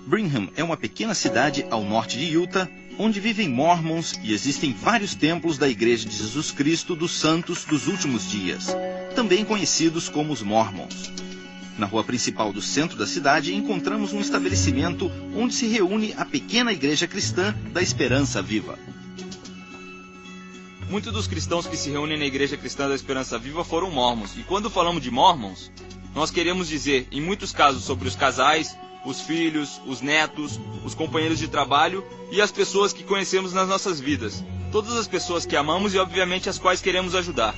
Brigham é uma pequena cidade ao norte de Utah, onde vivem Mormons e existem vários templos da Igreja de Jesus Cristo dos Santos dos Últimos Dias, também conhecidos como os Mormons. Na rua principal do centro da cidade encontramos um estabelecimento onde se reúne a pequena igreja cristã da Esperança Viva. Muitos dos cristãos que se reúnem na Igreja Cristã da Esperança Viva foram Mormons, e quando falamos de Mormons, nós queremos dizer, em muitos casos, sobre os casais, os filhos, os netos, os companheiros de trabalho e as pessoas que conhecemos nas nossas vidas. Todas as pessoas que amamos e, obviamente, as quais queremos ajudar.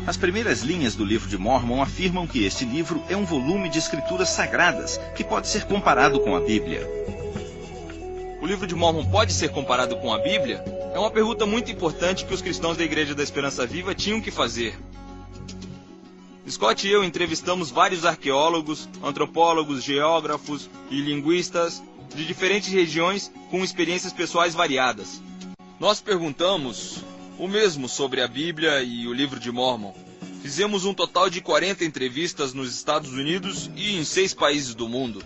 As primeiras linhas do livro de Mormon afirmam que este livro é um volume de escrituras sagradas que pode ser comparado com a Bíblia. O livro de Mormon pode ser comparado com a Bíblia? É uma pergunta muito importante que os cristãos da Igreja da Esperança Viva tinham que fazer. Scott e eu entrevistamos vários arqueólogos, antropólogos, geógrafos e linguistas de diferentes regiões com experiências pessoais variadas. Nós perguntamos o mesmo sobre a Bíblia e o livro de Mormon. Fizemos um total de 40 entrevistas nos Estados Unidos e em 6 países do mundo.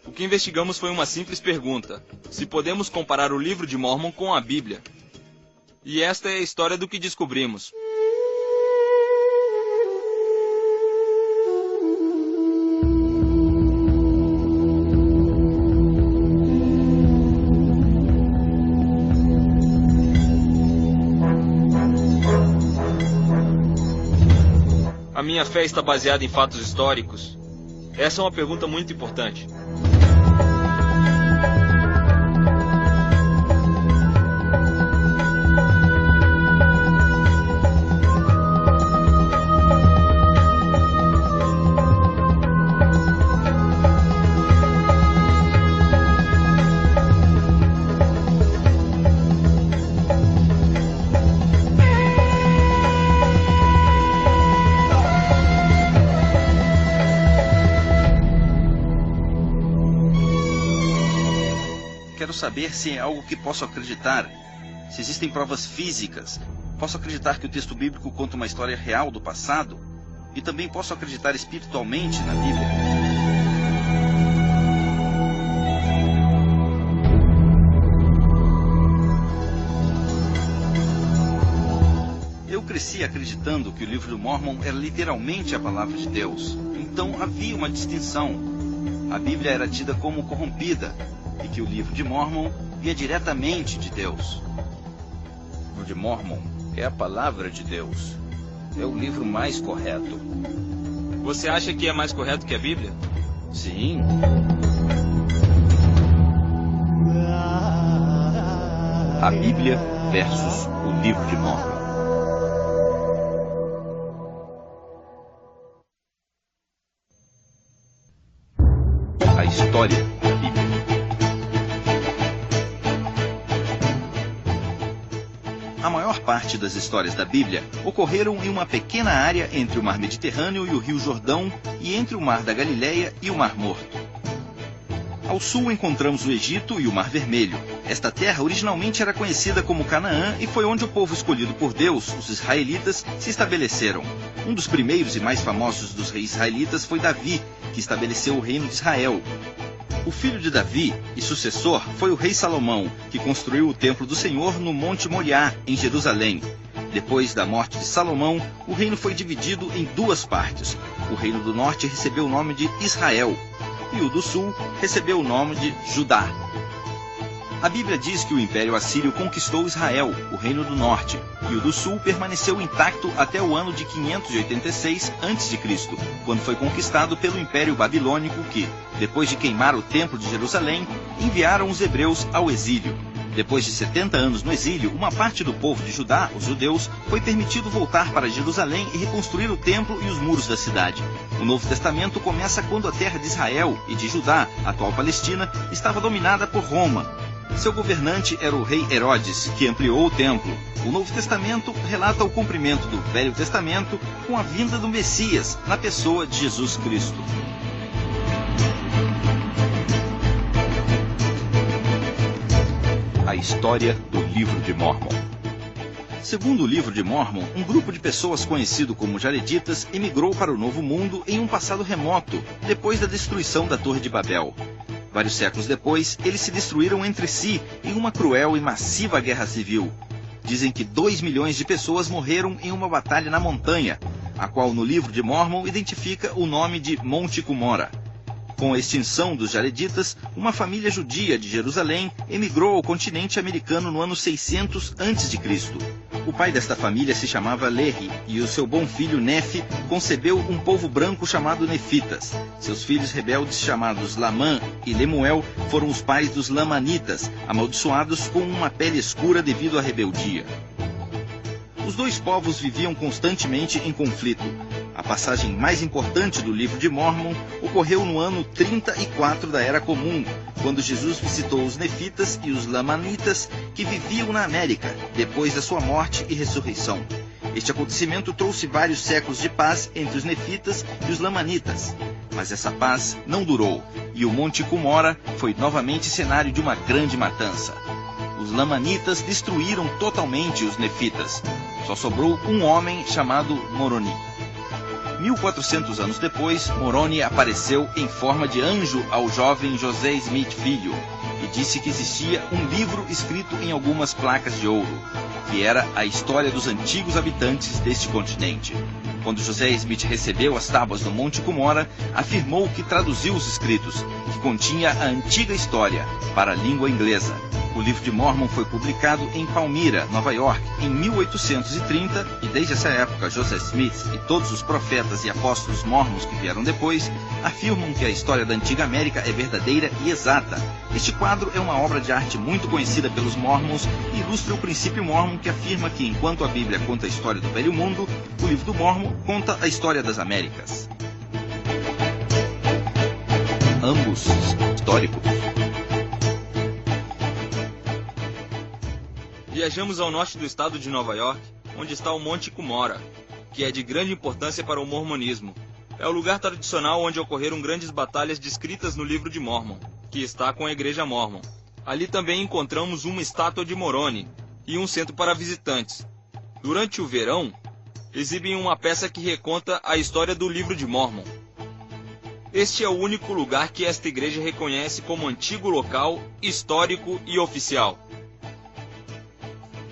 O que investigamos foi uma simples pergunta: se podemos comparar o livro de Mormon com a Bíblia. E esta é a história do que descobrimos. A minha fé está baseada em fatos históricos? Essa é uma pergunta muito importante. Quero saber se é algo que posso acreditar, se existem provas físicas. Posso acreditar que o texto bíblico conta uma história real do passado? E também posso acreditar espiritualmente na Bíblia? Eu cresci acreditando que o livro do Mormon era literalmente a palavra de Deus. Então havia uma distinção. A Bíblia era tida como corrompida, e que o livro de Mormon via diretamente de Deus. O livro de Mormon é a palavra de Deus. É o livro mais correto. Você acha que é mais correto que a Bíblia? Sim. A Bíblia versus o livro de Mormon. A história da Bíblia. A maior parte das histórias da Bíblia ocorreram em uma pequena área entre o Mar Mediterrâneo e o Rio Jordão e entre o Mar da Galileia e o Mar Morto. Ao sul encontramos o Egito e o Mar Vermelho. Esta terra originalmente era conhecida como Canaã e foi onde o povo escolhido por Deus, os israelitas, se estabeleceram. Um dos primeiros e mais famosos dos reis israelitas foi Davi, que estabeleceu o reino de Israel. O filho de Davi e sucessor foi o rei Salomão, que construiu o templo do Senhor no Monte Moriá, em Jerusalém. Depois da morte de Salomão, o reino foi dividido em 2 partes. O reino do norte recebeu o nome de Israel, e o do sul recebeu o nome de Judá. A Bíblia diz que o Império Assírio conquistou Israel, o reino do norte, e o do sul permaneceu intacto até o ano de 586 a.C., quando foi conquistado pelo Império Babilônico que, depois de queimar o Templo de Jerusalém, enviaram os hebreus ao exílio. Depois de 70 anos no exílio, uma parte do povo de Judá, os judeus, foi permitido voltar para Jerusalém e reconstruir o templo e os muros da cidade. O Novo Testamento começa quando a terra de Israel e de Judá, atual Palestina, estava dominada por Roma. Seu governante era o rei Herodes, que ampliou o templo. O Novo Testamento relata o cumprimento do Velho Testamento com a vinda do Messias, na pessoa de Jesus Cristo. história do Livro de Mórmon. Segundo o Livro de Mórmon, um grupo de pessoas conhecido como Jareditas emigrou para o Novo Mundo em um passado remoto, depois da destruição da Torre de Babel. Vários séculos depois, eles se destruíram entre si em uma cruel e massiva guerra civil. Dizem que 2 milhões de pessoas morreram em uma batalha na montanha, a qual no Livro de Mórmon identifica o nome de Monte Cumorah. Com a extinção dos Jareditas, uma família judia de Jerusalém emigrou ao continente americano no ano 600 a.C. O pai desta família se chamava Lehi, e o seu bom filho Nefi concebeu um povo branco chamado Nefitas. Seus filhos rebeldes chamados Lamã e Lemuel foram os pais dos Lamanitas, amaldiçoados com uma pele escura devido à rebeldia. Os dois povos viviam constantemente em conflito. A passagem mais importante do Livro de Mórmon ocorreu no ano 34 da Era Comum, quando Jesus visitou os Nefitas e os Lamanitas que viviam na América, depois da sua morte e ressurreição. Este acontecimento trouxe vários séculos de paz entre os Nefitas e os Lamanitas. Mas essa paz não durou, e o Monte Cumorah foi novamente cenário de uma grande matança. Os Lamanitas destruíram totalmente os Nefitas. Só sobrou um homem chamado Moroni. 1400 anos depois, Moroni apareceu em forma de anjo ao jovem José Smith Filho e disse que existia um livro escrito em algumas placas de ouro, que era a história dos antigos habitantes deste continente. Quando José Smith recebeu as tábuas do Monte Cumorah, afirmou que traduziu os escritos, que continha a antiga história, para a língua inglesa. O Livro de Mórmon foi publicado em Palmyra, Nova York, em 1830, e desde essa época José Smith e todos os profetas e apóstolos mórmons que vieram depois afirmam que a história da antiga América é verdadeira e exata. Este quadro é uma obra de arte muito conhecida pelos mórmons e ilustra o princípio mórmon que afirma que, enquanto a Bíblia conta a história do Velho Mundo, o Livro do Mórmon conta a história das Américas. Ambos históricos. Viajamos ao norte do estado de Nova York, onde está o Monte Cumorah, que é de grande importância para o mormonismo. É o lugar tradicional onde ocorreram grandes batalhas descritas no Livro de Mórmon, que está com a Igreja Mórmon. Ali também encontramos uma estátua de Moroni e um centro para visitantes. Durante o verão, exibem uma peça que reconta a história do Livro de Mórmon. Este é o único lugar que esta igreja reconhece como antigo local, histórico e oficial.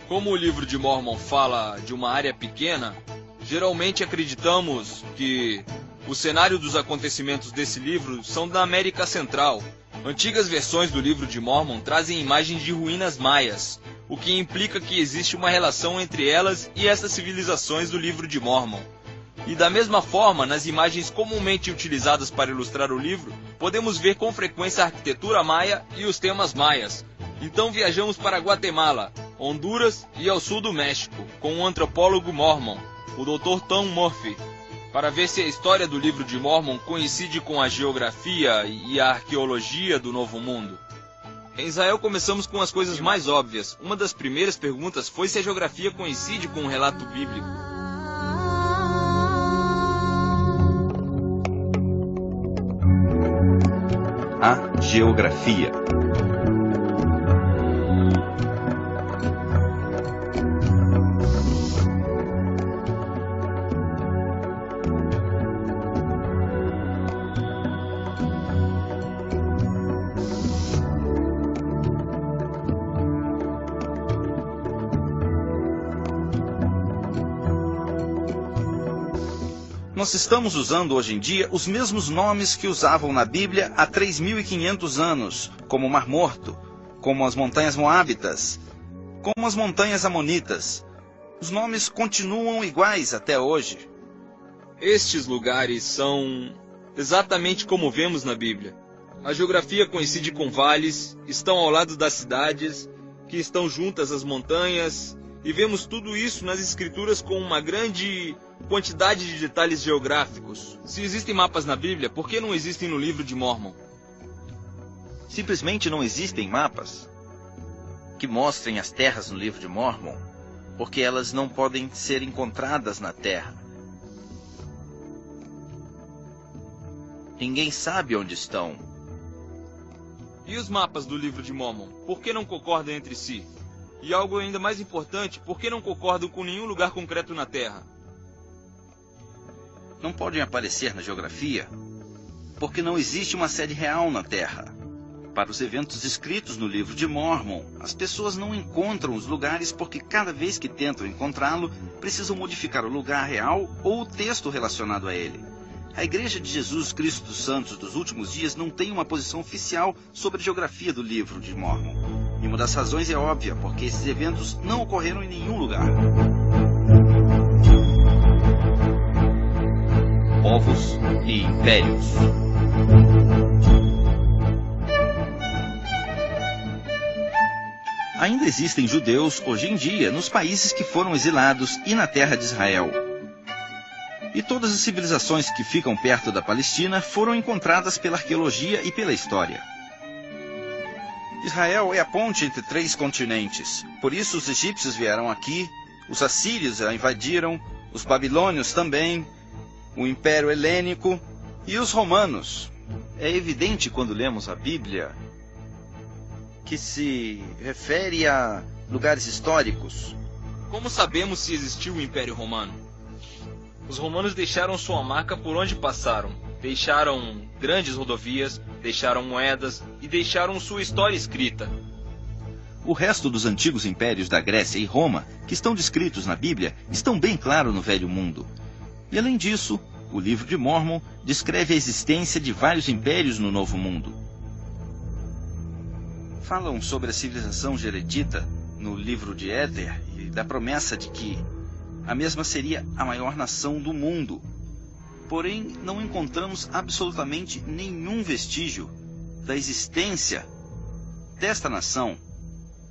Como o Livro de Mórmon fala de uma área pequena, geralmente acreditamos que o cenário dos acontecimentos desse livro são da América Central. Antigas versões do Livro de Mórmon trazem imagens de ruínas maias, o que implica que existe uma relação entre elas e essas civilizações do Livro de Mórmon. E da mesma forma, nas imagens comumente utilizadas para ilustrar o livro, podemos ver com frequência a arquitetura maia e os temas maias. Então viajamos para Guatemala, Honduras e ao sul do México, com um antropólogo mórmon, o Dr. Tom Murphy, para ver se a história do Livro de Mórmon coincide com a geografia e a arqueologia do Novo Mundo. Em Israel começamos com as coisas mais óbvias. Uma das primeiras perguntas foi se a geografia coincide com o relato bíblico. A geografia. Nós estamos usando hoje em dia os mesmos nomes que usavam na Bíblia há 3.500 anos, como o Mar Morto, como as Montanhas Moábitas, como as Montanhas Amonitas. Os nomes continuam iguais até hoje. Estes lugares são exatamente como vemos na Bíblia. A geografia coincide com vales, estão ao lado das cidades, que estão juntas às montanhas, e vemos tudo isso nas escrituras com uma grande quantidade de detalhes geográficos. Se existem mapas na Bíblia, por que não existem no Livro de Mórmon? Simplesmente não existem mapas que mostrem as terras no Livro de Mórmon, porque elas não podem ser encontradas na Terra. Ninguém sabe onde estão. E os mapas do livro de Mórmon, por que não concordam entre si? E algo ainda mais importante, por que não concordam com nenhum lugar concreto na Terra? Não podem aparecer na geografia porque não existe uma sede real na Terra. Para os eventos descritos no livro de Mórmon, as pessoas não encontram os lugares porque cada vez que tentam encontrá-lo, precisam modificar o lugar real ou o texto relacionado a ele. A Igreja de Jesus Cristo dos Santos dos Últimos Dias não tem uma posição oficial sobre a geografia do livro de Mórmon. E uma das razões é óbvia, porque esses eventos não ocorreram em nenhum lugar. Povos e impérios. Ainda existem judeus hoje em dia nos países que foram exilados e na terra de Israel. E todas as civilizações que ficam perto da Palestina foram encontradas pela arqueologia e pela história. Israel é a ponte entre 3 continentes. Por isso os egípcios vieram aqui, os assírios a invadiram, os babilônios também, o Império Helênico e os romanos. É evidente quando lemos a Bíblia que se refere a lugares históricos. Como sabemos se existiu o Império Romano? Os romanos deixaram sua marca por onde passaram. Deixaram grandes rodovias, deixaram moedas e deixaram sua história escrita. O resto dos antigos impérios da Grécia e Roma, que estão descritos na Bíblia, estão bem claros no Velho Mundo. E além disso, o livro de Mórmon descreve a existência de vários impérios no Novo Mundo. Falam sobre a civilização Geredita no livro de Éter e da promessa de que a mesma seria a maior nação do mundo. Porém, não encontramos absolutamente nenhum vestígio da existência desta nação.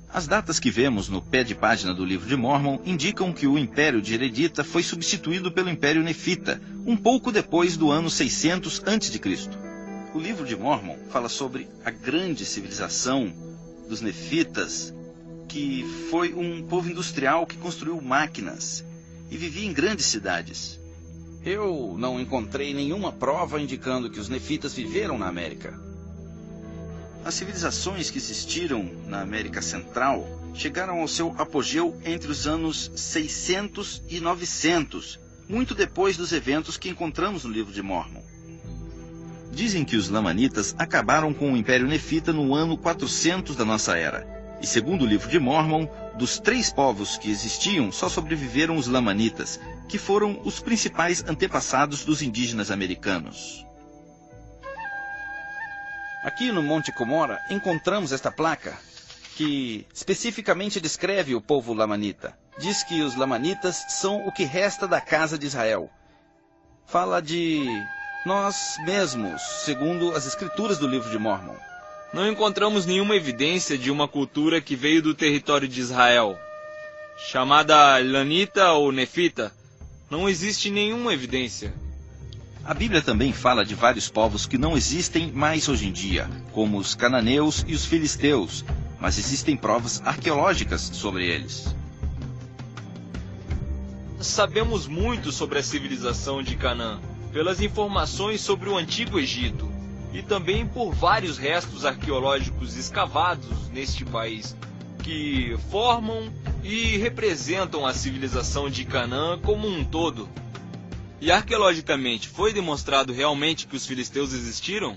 As datas que vemos no pé de página do livro de Mórmon indicam que o Império de Geredita foi substituído pelo Império Nefita, um pouco depois do ano 600 a.C. O livro de Mórmon fala sobre a grande civilização dos Nefitas, que foi um povo industrial que construiu máquinas e vivia em grandes cidades. Eu não encontrei nenhuma prova indicando que os Nefitas viveram na América. As civilizações que existiram na América Central chegaram ao seu apogeu entre os anos 600 e 900, muito depois dos eventos que encontramos no livro de Mórmon. Dizem que os Lamanitas acabaram com o Império Nefita no ano 400 da nossa era. E segundo o livro de Mórmon, dos 3 povos que existiam, só sobreviveram os Lamanitas, que foram os principais antepassados dos indígenas americanos. Aqui no Monte Cumorah encontramos esta placa, que especificamente descreve o povo Lamanita. Diz que os Lamanitas são o que resta da casa de Israel. Fala de nós mesmos, segundo as escrituras do livro de Mórmon. Não encontramos nenhuma evidência de uma cultura que veio do território de Israel, chamada Lanita ou Nefita. Não existe nenhuma evidência. A Bíblia também fala de vários povos que não existem mais hoje em dia, como os cananeus e os filisteus, mas existem provas arqueológicas sobre eles. Sabemos muito sobre a civilização de Canaã, pelas informações sobre o Antigo Egito, e também por vários restos arqueológicos escavados neste país, que formam e representam a civilização de Canaã como um todo. E arqueologicamente, foi demonstrado realmente que os filisteus existiram?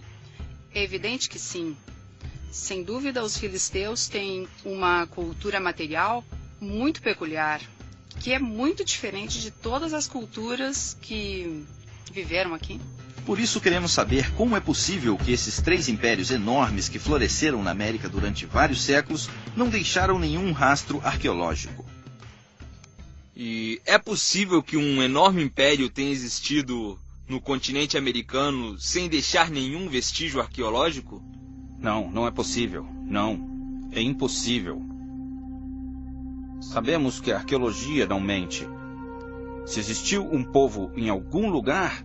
É evidente que sim. Sem dúvida, os filisteus têm uma cultura material muito peculiar, que é muito diferente de todas as culturas que viveram aqui. Por isso queremos saber como é possível que esses 3 impérios enormes que floresceram na América durante vários séculos não deixaram nenhum rastro arqueológico. E é possível que um enorme império tenha existido no continente americano sem deixar nenhum vestígio arqueológico? Não, não é possível. Não, é impossível. Sabemos que a arqueologia não mente. Se existiu um povo em algum lugar,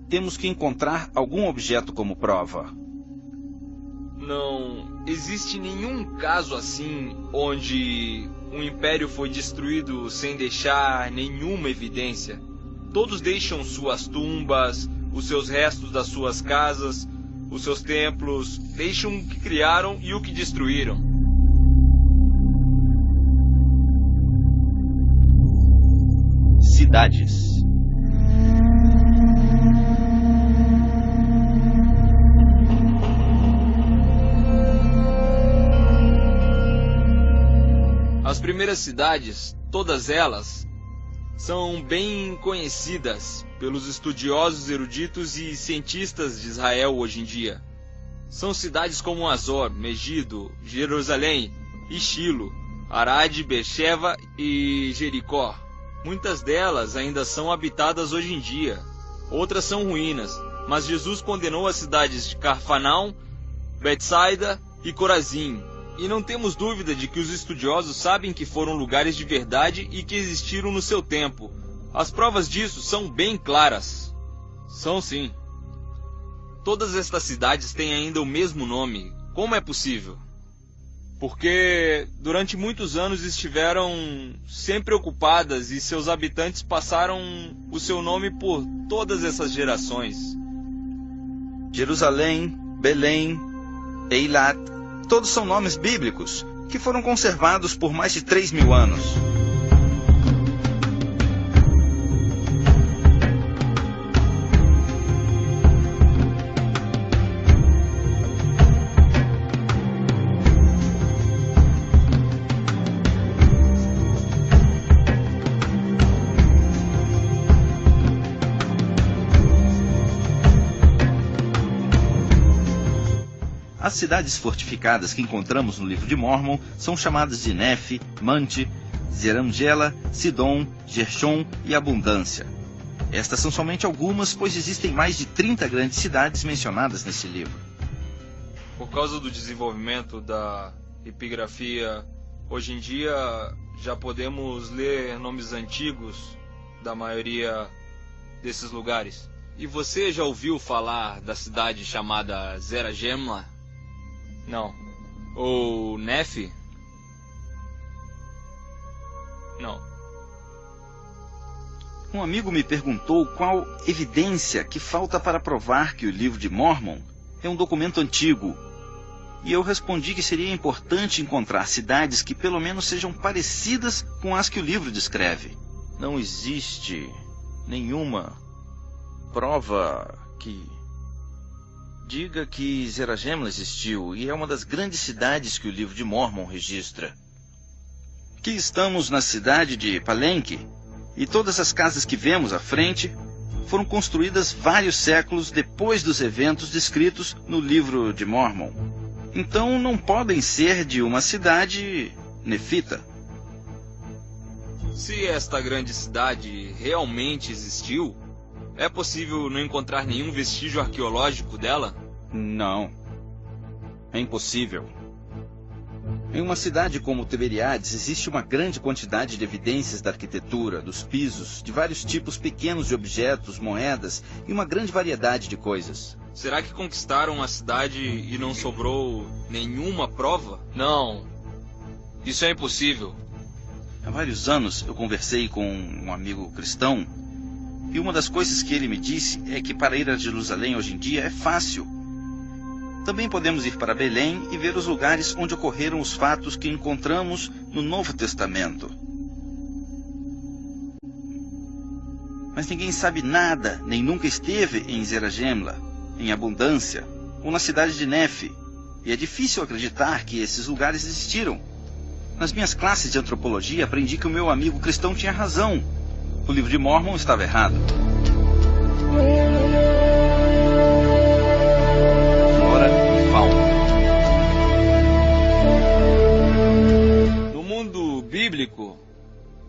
temos que encontrar algum objeto como prova. Não existe nenhum caso assim onde um império foi destruído sem deixar nenhuma evidência. Todos deixam suas tumbas, os seus restos das suas casas, os seus templos, deixam o que criaram e o que destruíram. Cidades. As primeiras cidades, todas elas, são bem conhecidas pelos estudiosos, eruditos e cientistas de Israel hoje em dia. São cidades como Azor, Megido, Jerusalém, Shilo, Arad, Beersheba e Jericó. Muitas delas ainda são habitadas hoje em dia. Outras são ruínas, mas Jesus condenou as cidades de Cafarnaum, Betsaida e Corazim. E não temos dúvida de que os estudiosos sabem que foram lugares de verdade e que existiram no seu tempo. As provas disso são bem claras. São sim. Todas estas cidades têm ainda o mesmo nome. Como é possível? Porque durante muitos anos estiveram sempre ocupadas e seus habitantes passaram o seu nome por todas essas gerações. Jerusalém, Belém, Eilat, todos são nomes bíblicos que foram conservados por mais de 3.000 anos. As cidades fortificadas que encontramos no livro de Mórmon são chamadas de Nefe, Mante, Zerangela, Sidom, Gershon e Abundância. Estas são somente algumas, pois existem mais de 30 grandes cidades mencionadas nesse livro. Por causa do desenvolvimento da epigrafia, hoje em dia já podemos ler nomes antigos da maioria desses lugares. E você já ouviu falar da cidade chamada Zerajemla? Não. Ou Nefe? Não. Um amigo me perguntou qual evidência que falta para provar que o livro de Mórmon é um documento antigo. E eu respondi que seria importante encontrar cidades que pelo menos sejam parecidas com as que o livro descreve. Não existe nenhuma prova que diga que Zerajemla existiu e é uma das grandes cidades que o livro de Mórmon registra. Aqui estamos na cidade de Palenque e todas as casas que vemos à frente foram construídas vários séculos depois dos eventos descritos no livro de Mórmon. Então não podem ser de uma cidade nefita. Se esta grande cidade realmente existiu, é possível não encontrar nenhum vestígio arqueológico dela? Não. É impossível. Em uma cidade como Tiberiades existe uma grande quantidade de evidências da arquitetura, dos pisos, de vários tipos pequenos de objetos, moedas e uma grande variedade de coisas. Será que conquistaram a cidade e não sobrou nenhuma prova? Não. Isso é impossível. Há vários anos eu conversei com um amigo cristão e uma das coisas que ele me disse é que para ir a Jerusalém hoje em dia é fácil. Também podemos ir para Belém e ver os lugares onde ocorreram os fatos que encontramos no Novo Testamento. Mas ninguém sabe nada, nem nunca esteve em Zerajemla, em Abundância, ou na cidade de Nefe, e é difícil acreditar que esses lugares existiram. Nas minhas classes de antropologia aprendi que o meu amigo cristão tinha razão. O livro de Mórmon estava errado. Flora e fauna. No mundo bíblico,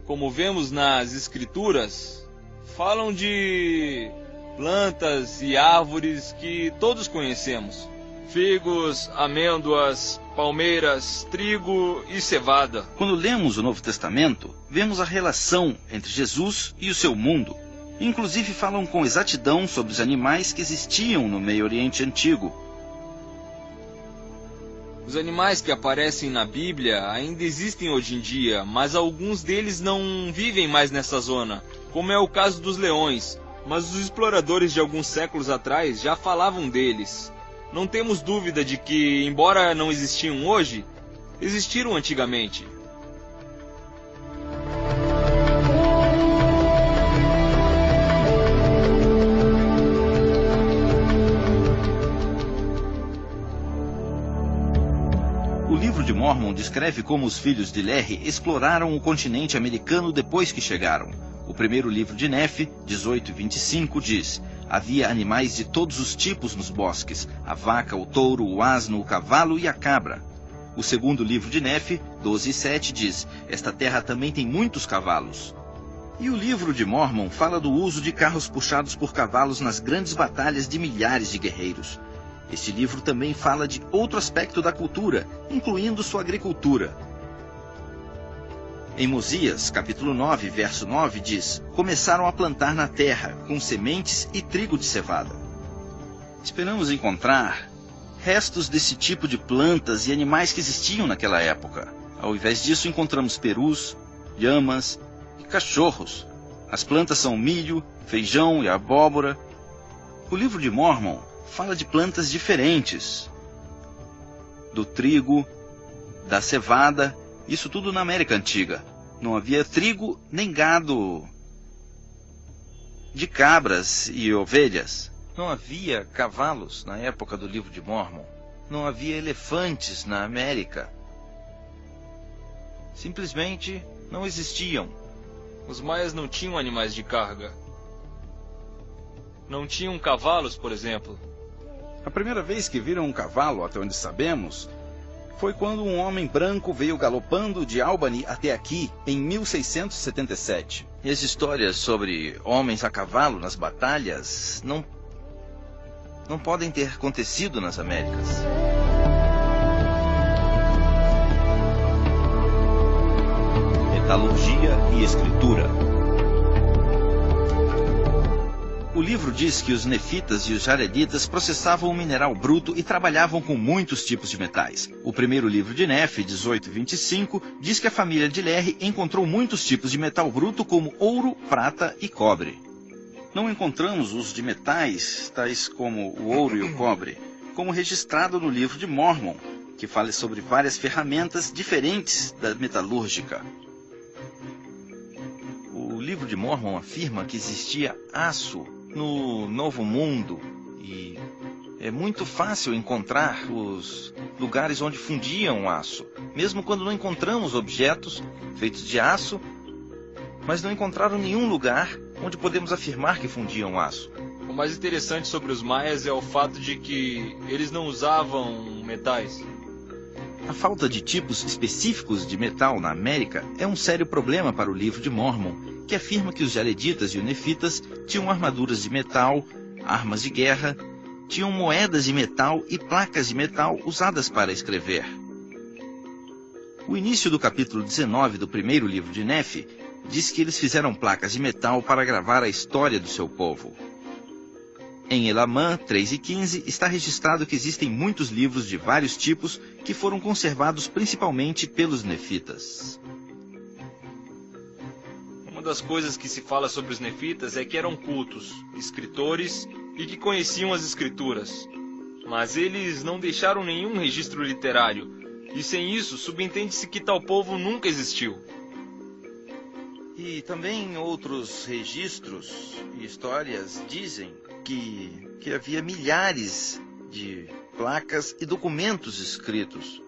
como vemos nas escrituras, falam de plantas e árvores que todos conhecemos. Figos, amêndoas, palmeiras, trigo e cevada. Quando lemos o Novo Testamento, vemos a relação entre Jesus e o seu mundo. Inclusive falam com exatidão sobre os animais que existiam no Meio Oriente Antigo. Os animais que aparecem na Bíblia ainda existem hoje em dia, mas alguns deles não vivem mais nessa zona, como é o caso dos leões. Mas os exploradores de alguns séculos atrás já falavam deles. não temos dúvida de que, embora não existiam hoje, existiram antigamente. O livro de Mórmon descreve como os filhos de Lehi exploraram o continente americano depois que chegaram. O primeiro livro de Nefe, 18:25, diz: havia animais de todos os tipos nos bosques, a vaca, o touro, o asno, o cavalo e a cabra. O segundo livro de Nefe, 12:7, diz: esta terra também tem muitos cavalos. E o livro de Mórmon fala do uso de carros puxados por cavalos nas grandes batalhas de milhares de guerreiros. Este livro também fala de outro aspecto da cultura, incluindo sua agricultura. Em Mosias, capítulo 9, verso 9, diz: começaram a plantar na terra, com sementes e trigo de cevada. Esperamos encontrar restos desse tipo de plantas e animais que existiam naquela época. Ao invés disso, encontramos perus, lhamas e cachorros. As plantas são milho, feijão e abóbora. O livro de Mórmon fala de plantas diferentes, do trigo, da cevada, isso tudo na América Antiga. Não havia trigo nem gado de cabras e ovelhas. Não havia cavalos na época do livro de Mórmon. Não havia elefantes na América. Simplesmente não existiam. Os maias não tinham animais de carga. Não tinham cavalos, por exemplo. A primeira vez que viram um cavalo, até onde sabemos, foi quando um homem branco veio galopando de Albany até aqui, em 1677. E as histórias sobre homens a cavalo nas batalhas não podem ter acontecido nas Américas. Metalurgia e escritura. O livro diz que os nefitas e os jareditas processavam o mineral bruto e trabalhavam com muitos tipos de metais. O primeiro livro de Nefe, 18:25, diz que a família de Lehi encontrou muitos tipos de metal bruto como ouro, prata e cobre. Não encontramos uso de metais, tais como o ouro e o cobre, como registrado no livro de Mórmon, que fala sobre várias ferramentas diferentes da metalúrgica. O livro de Mórmon afirma que existia aço no Novo Mundo e é muito fácil encontrar os lugares onde fundiam aço, mesmo quando não encontramos objetos feitos de aço, mas não encontraram nenhum lugar onde podemos afirmar que fundiam aço. O mais interessante sobre os maias é o fato de que eles não usavam metais. A falta de tipos específicos de metal na América é um sério problema para o livro de Mórmon, que afirma que os jareditas e os nefitas tinham armaduras de metal, armas de guerra, tinham moedas de metal e placas de metal usadas para escrever. O início do capítulo 19 do primeiro livro de Nefe diz que eles fizeram placas de metal para gravar a história do seu povo. Em Elamã 3:15 está registrado que existem muitos livros de vários tipos que foram conservados principalmente pelos nefitas. Uma das coisas que se fala sobre os nefitas é que eram cultos, escritores e que conheciam as escrituras. Mas eles não deixaram nenhum registro literário, e sem isso subentende-se que tal povo nunca existiu. E também outros registros e histórias dizem que havia milhares de placas e documentos escritos.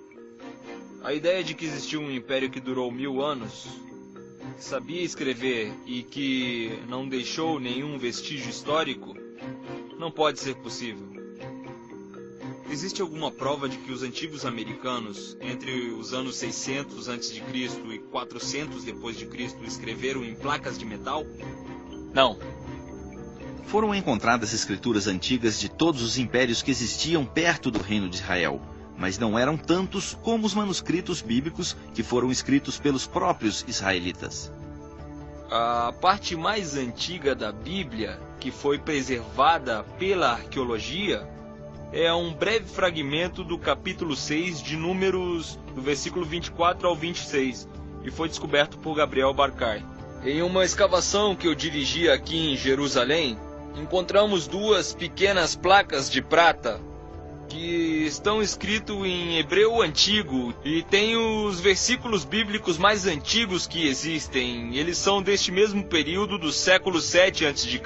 A ideia de que existiu um império que durou 1000 anos, que sabia escrever e que não deixou nenhum vestígio histórico, não pode ser possível. Existe alguma prova de que os antigos americanos, entre os anos 600 a.C. e 400 d.C., escreveram em placas de metal? Não. Foram encontradas escrituras antigas de todos os impérios que existiam perto do reino de Israel, mas não eram tantos como os manuscritos bíblicos que foram escritos pelos próprios israelitas. A parte mais antiga da Bíblia, que foi preservada pela arqueologia, é um breve fragmento do capítulo 6 de Números, do versículo 24 ao 26, e foi descoberto por Gabriel Barkay. Em uma escavação que eu dirigi aqui em Jerusalém, encontramos 2 pequenas placas de prata, que estão escritos em hebreu antigo e tem os versículos bíblicos mais antigos que existem. Eles são deste mesmo período do século 7 a.C.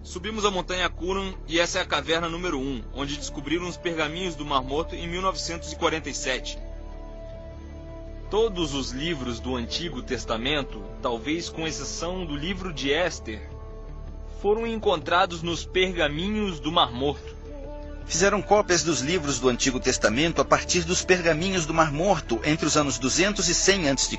Subimos a montanha Qumran e essa é a caverna número 1, onde descobriram os pergaminhos do Mar Morto em 1947. Todos os livros do Antigo Testamento, talvez com exceção do livro de Éster, foram encontrados nos pergaminhos do Mar Morto. Fizeram cópias dos livros do Antigo Testamento a partir dos pergaminhos do Mar Morto entre os anos 200 e 100 a.C.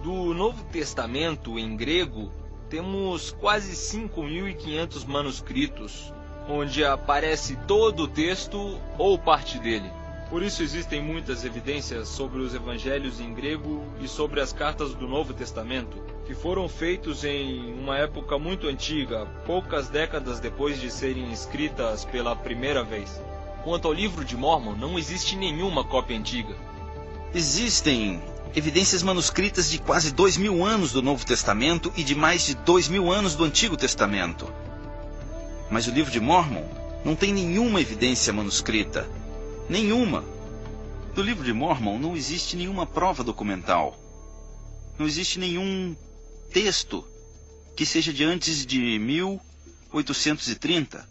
Do Novo Testamento, em grego, temos quase 5.500 manuscritos, onde aparece todo o texto ou parte dele. Por isso existem muitas evidências sobre os evangelhos em grego e sobre as cartas do Novo Testamento, que foram feitos em uma época muito antiga, poucas décadas depois de serem escritas pela primeira vez. Quanto ao livro de Mórmon, não existe nenhuma cópia antiga. Existem evidências manuscritas de quase 2.000 anos do Novo Testamento e de mais de 2.000 anos do Antigo Testamento. Mas o livro de Mórmon não tem nenhuma evidência manuscrita. Nenhuma. Do livro de Mórmon não existe nenhuma prova documental. Não existe nenhum texto que seja de antes de 1830.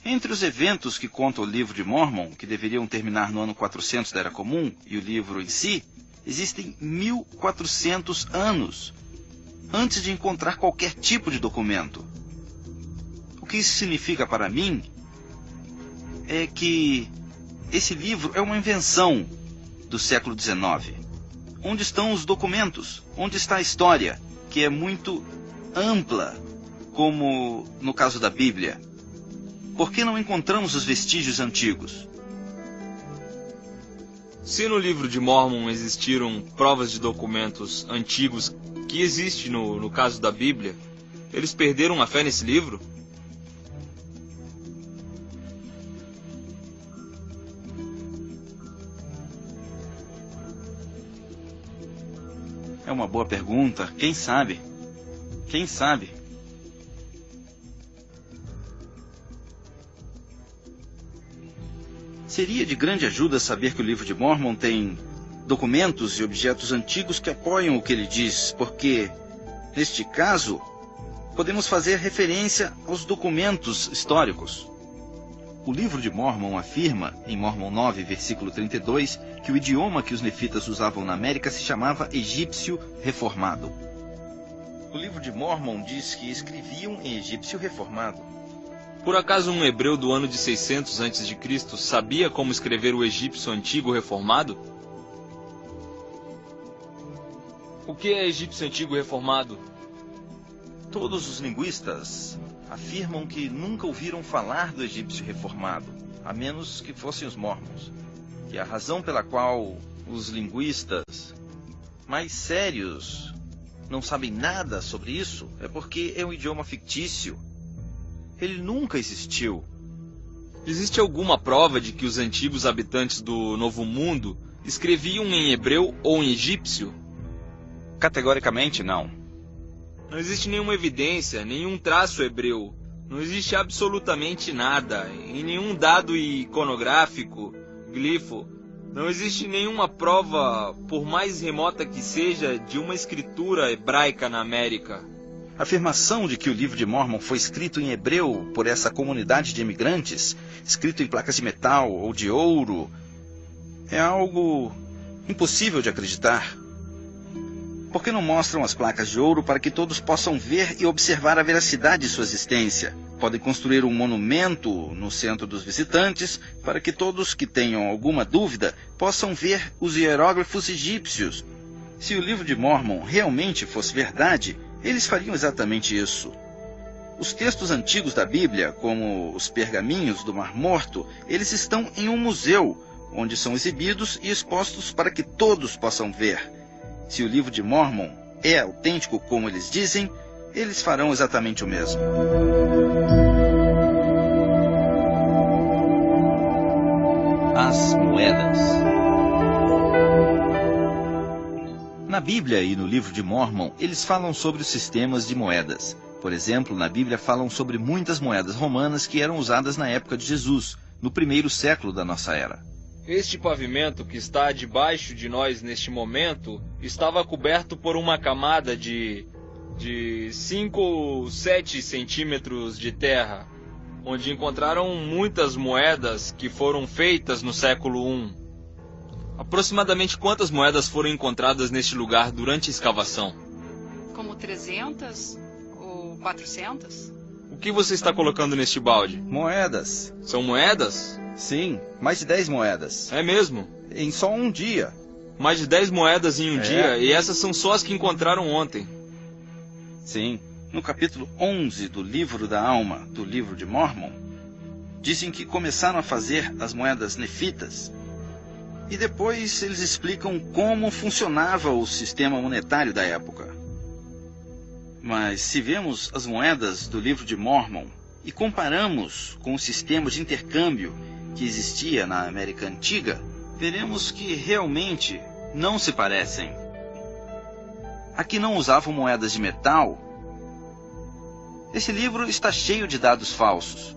Entre os eventos que conta o livro de Mórmon, que deveriam terminar no ano 400 da Era Comum, e o livro em si, existem 1.400 anos antes de encontrar qualquer tipo de documento. O que isso significa para mim é que esse livro é uma invenção do século XIX. Onde estão os documentos? Onde está a história, que é muito ampla, como no caso da Bíblia? Por que não encontramos os vestígios antigos? Se no livro de Mórmon existiram provas de documentos antigos que existe no caso da Bíblia, eles perderam a fé nesse livro? É uma boa pergunta. Quem sabe? Quem sabe? Seria de grande ajuda saber que o livro de Mórmon tem documentos e objetos antigos que apoiam o que ele diz, porque, neste caso, podemos fazer referência aos documentos históricos. O livro de Mórmon afirma, em Mórmon 9, versículo 32, que o idioma que os nefitas usavam na América se chamava egípcio reformado. O livro de Mórmon diz que escreviam em egípcio reformado. Por acaso um hebreu do ano de 600 a.C. sabia como escrever o egípcio antigo reformado? O que é egípcio antigo reformado? Todos os linguistas afirmam que nunca ouviram falar do egípcio reformado, a menos que fossem os Mórmons. E a razão pela qual os linguistas mais sérios não sabem nada sobre isso é porque é um idioma fictício. Ele nunca existiu. Existe alguma prova de que os antigos habitantes do Novo Mundo escreviam em hebreu ou em egípcio? Categoricamente, não. Não existe nenhuma evidência, nenhum traço hebreu. Não existe absolutamente nada, em nenhum dado iconográfico, glifo. Não existe nenhuma prova, por mais remota que seja, de uma escritura hebraica na América. A afirmação de que o livro de Mórmon foi escrito em hebreu por essa comunidade de imigrantes, escrito em placas de metal ou de ouro, é algo impossível de acreditar. Por que não mostram as placas de ouro para que todos possam ver e observar a veracidade de sua existência? Podem construir um monumento no centro dos visitantes para que todos que tenham alguma dúvida possam ver os hieróglifos egípcios. Se o livro de Mórmon realmente fosse verdade, eles fariam exatamente isso. Os textos antigos da Bíblia, como os pergaminhos do Mar Morto, eles estão em um museu, onde são exibidos e expostos para que todos possam ver. Se o livro de Mórmon é autêntico como eles dizem, eles farão exatamente o mesmo. As moedas. Na Bíblia e no livro de Mórmon, eles falam sobre os sistemas de moedas. Por exemplo, na Bíblia falam sobre muitas moedas romanas que eram usadas na época de Jesus, no primeiro século da nossa era. Este pavimento que está debaixo de nós neste momento estava coberto por uma camada de 5 ou 7 centímetros de terra, onde encontraram muitas moedas que foram feitas no século I. Aproximadamente quantas moedas foram encontradas neste lugar durante a escavação? Como 300 ou 400? O que você está colocando neste balde? Moedas. São moedas? Sim, mais de 10 moedas. É mesmo? Em só um dia. Mais de 10 moedas em um dia, e essas são só as que encontraram ontem. Sim. No capítulo 11 do Livro da Alma, do livro de Mórmon, dizem que começaram a fazer as moedas nefitas. E depois eles explicam como funcionava o sistema monetário da época. Mas se vemos as moedas do livro de Mórmon e comparamos com o sistema de intercâmbio que existia na América Antiga, veremos que realmente não se parecem. Aqui não usavam moedas de metal. Esse livro está cheio de dados falsos.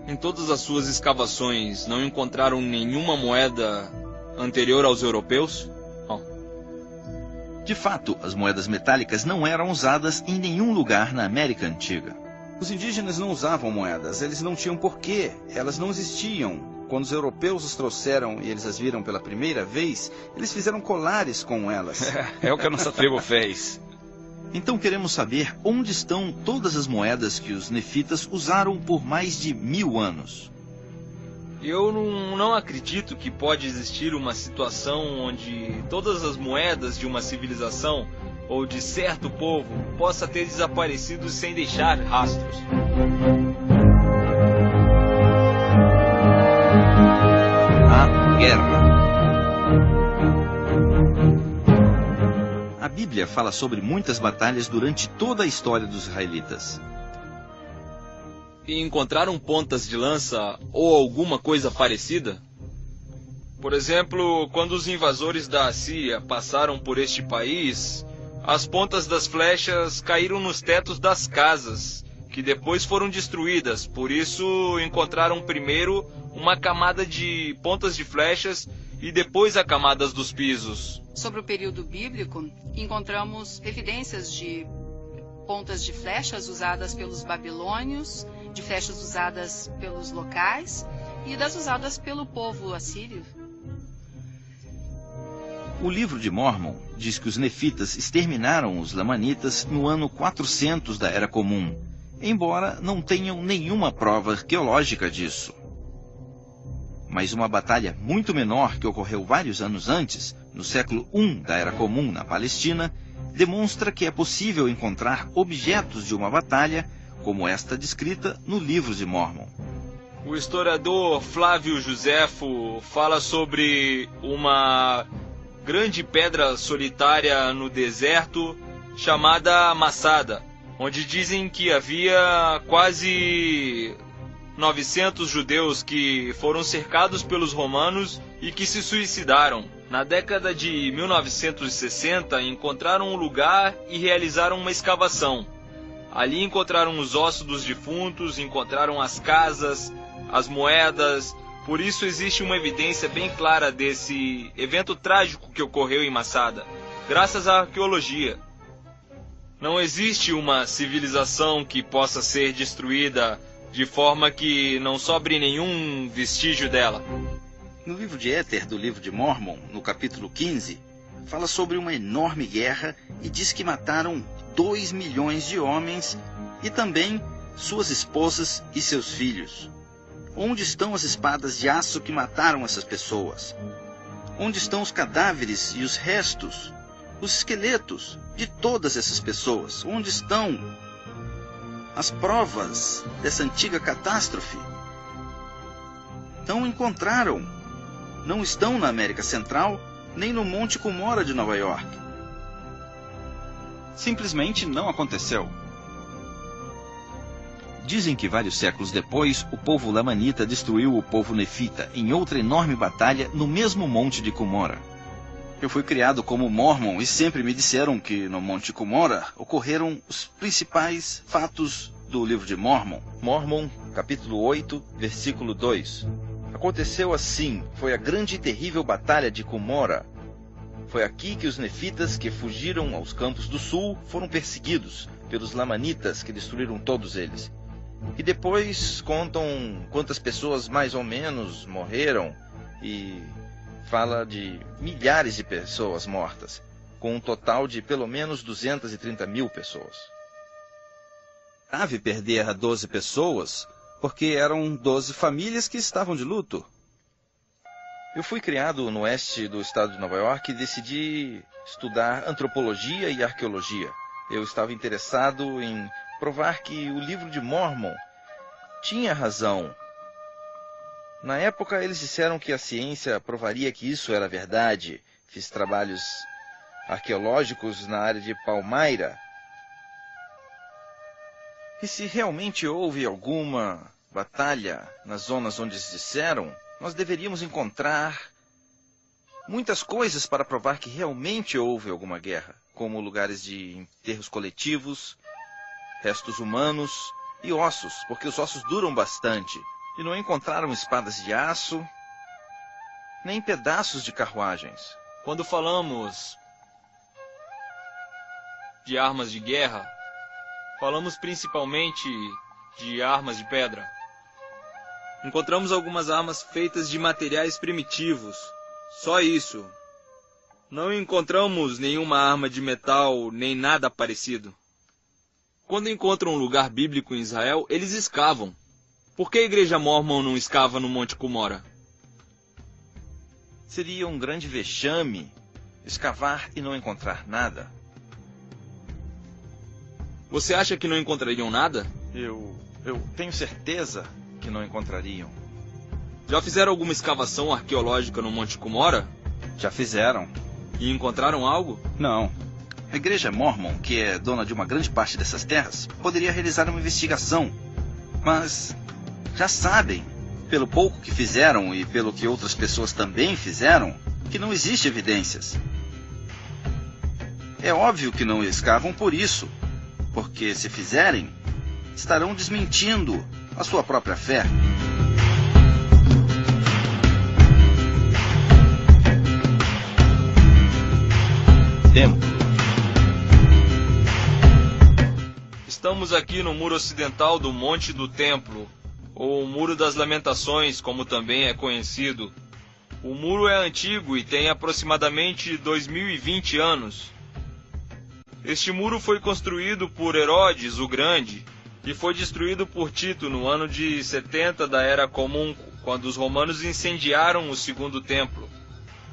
Em todas as suas escavações, não encontraram nenhuma moeda anterior aos europeus? Não. De fato, as moedas metálicas não eram usadas em nenhum lugar na América Antiga. Os indígenas não usavam moedas, eles não tinham porquê, elas não existiam. Quando os europeus as trouxeram e eles as viram pela primeira vez, eles fizeram colares com elas. É o que a nossa tribo fez. Então queremos saber onde estão todas as moedas que os nefitas usaram por mais de 1000 anos. Eu não acredito que pode existir uma situação onde todas as moedas de uma civilização ou de certo povo possa ter desaparecido sem deixar rastros. A guerra. A Bíblia fala sobre muitas batalhas durante toda a história dos israelitas. E encontraram pontas de lança ou alguma coisa parecida? Por exemplo, quando os invasores da Assíria passaram por este país, as pontas das flechas caíram nos tetos das casas, que depois foram destruídas. Por isso, encontraram primeiro uma camada de pontas de flechas e depois a camada dos pisos. Sobre o período bíblico, encontramos evidências de pontas de flechas usadas pelos babilônios, de flechas usadas pelos locais e das usadas pelo povo assírio. O livro de Mórmon diz que os nefitas exterminaram os lamanitas no ano 400 da Era Comum, embora não tenham nenhuma prova arqueológica disso. Mas uma batalha muito menor que ocorreu vários anos antes, no século I da Era Comum na Palestina, demonstra que é possível encontrar objetos de uma batalha como esta descrita no livro de Mórmon. O historiador Flávio Joséfo fala sobre uma grande pedra solitária no deserto chamada Massada, onde dizem que havia quase 900 judeus que foram cercados pelos romanos e que se suicidaram. Na década de 1960, encontraram um lugar e realizaram uma escavação. Ali encontraram os ossos dos defuntos, encontraram as casas, as moedas. Por isso existe uma evidência bem clara desse evento trágico que ocorreu em Massada, graças à arqueologia. Não existe uma civilização que possa ser destruída de forma que não sobre nenhum vestígio dela. No livro de Éter do livro de Mórmon, no capítulo 15, fala sobre uma enorme guerra e diz que mataram 2 milhões de homens e também suas esposas e seus filhos. Onde estão as espadas de aço que mataram essas pessoas? Onde estão os cadáveres e os restos, os esqueletos de todas essas pessoas? Onde estão as provas dessa antiga catástrofe? Não encontraram. Não estão na América Central, nem no Monte Cumorah de Nova York. Simplesmente não aconteceu. Dizem que vários séculos depois, o povo lamanita destruiu o povo nefita em outra enorme batalha no mesmo Monte de Cumorah. Eu fui criado como mórmon e sempre me disseram que no Monte Cumorah ocorreram os principais fatos do livro de Mórmon. Mórmon, capítulo 8, versículo 2. Aconteceu assim, foi a grande e terrível batalha de Cumorah. Foi aqui que os nefitas que fugiram aos campos do sul foram perseguidos pelos lamanitas que destruíram todos eles. E depois contam quantas pessoas mais ou menos morreram e fala de milhares de pessoas mortas, com um total de pelo menos 230 mil pessoas. Grave perder 12 pessoas, porque eram 12 famílias que estavam de luto. Eu fui criado no oeste do estado de Nova York e decidi estudar antropologia e arqueologia. Eu estava interessado em provar que o livro de Mórmon tinha razão. Na época, eles disseram que a ciência provaria que isso era verdade. Fiz trabalhos arqueológicos na área de Palmyra. E se realmente houve alguma batalha nas zonas onde eles disseram, nós deveríamos encontrar muitas coisas para provar que realmente houve alguma guerra, como lugares de enterros coletivos, restos humanos e ossos, porque os ossos duram bastante. E não encontraram espadas de aço, nem pedaços de carruagens. Quando falamos de armas de guerra, falamos principalmente de armas de pedra. Encontramos algumas armas feitas de materiais primitivos. Só isso. Não encontramos nenhuma arma de metal, nem nada parecido. Quando encontram um lugar bíblico em Israel, eles escavam. Por que a igreja mórmon não escava no Monte Cumorah? Seria um grande vexame escavar e não encontrar nada. Você acha que não encontrariam nada? Eu tenho certeza que não encontrariam. Já fizeram alguma escavação arqueológica no Monte Cumorah? Já fizeram. E encontraram algo? Não. A igreja Mórmon, que é dona de uma grande parte dessas terras, poderia realizar uma investigação. Mas já sabem, pelo pouco que fizeram e pelo que outras pessoas também fizeram, que não existe evidências. É óbvio que não escavam por isso, porque se fizerem, estarão desmentindo a sua própria fé. Templo. Estamos aqui no muro ocidental do Monte do Templo, ou Muro das Lamentações, como também é conhecido. O muro é antigo e tem aproximadamente 2020 anos. Este muro foi construído por Herodes o Grande e foi destruído por Tito no ano de 70 da Era Comum, quando os romanos incendiaram o segundo templo.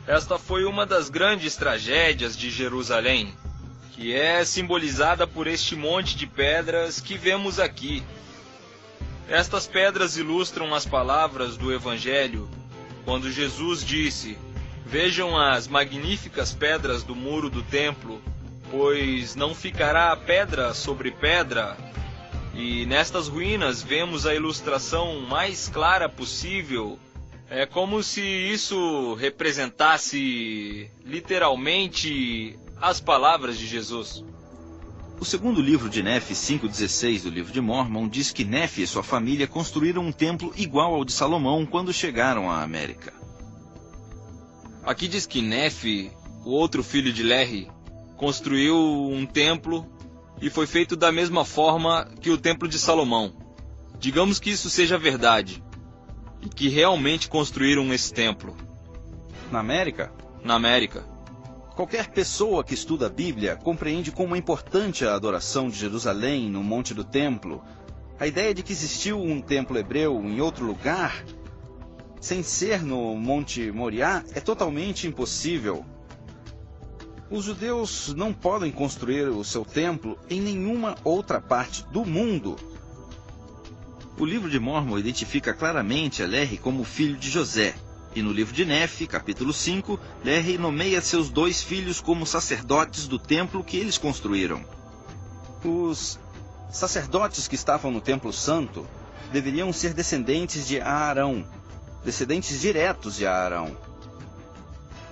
Esta foi uma das grandes tragédias de Jerusalém, que é simbolizada por este monte de pedras que vemos aqui. Estas pedras ilustram as palavras do Evangelho, quando Jesus disse: "Vejam as magníficas pedras do muro do templo, pois não ficará pedra sobre pedra." E nestas ruínas vemos a ilustração mais clara possível. É como se isso representasse literalmente as palavras de Jesus. O segundo livro de Nefe 5,16 do livro de Mórmon diz que Nefe e sua família construíram um templo igual ao de Salomão quando chegaram à América. Aqui diz que Nefe, o outro filho de Lehi, construiu um templo e foi feito da mesma forma que o templo de Salomão. Digamos que isso seja verdade, e que realmente construíram esse templo. Na América? Na América. Qualquer pessoa que estuda a Bíblia compreende como é importante a adoração de Jerusalém no Monte do Templo. A ideia de que existiu um templo hebreu em outro lugar, sem ser no Monte Moriá, é totalmente impossível. Os judeus não podem construir o seu templo em nenhuma outra parte do mundo. O livro de Mórmon identifica claramente a Lehi como filho de José. E no livro de Nefe, capítulo 5, Lehi nomeia seus 2 filhos como sacerdotes do templo que eles construíram. Os sacerdotes que estavam no templo santo deveriam ser descendentes de Arão, descendentes diretos de Arão.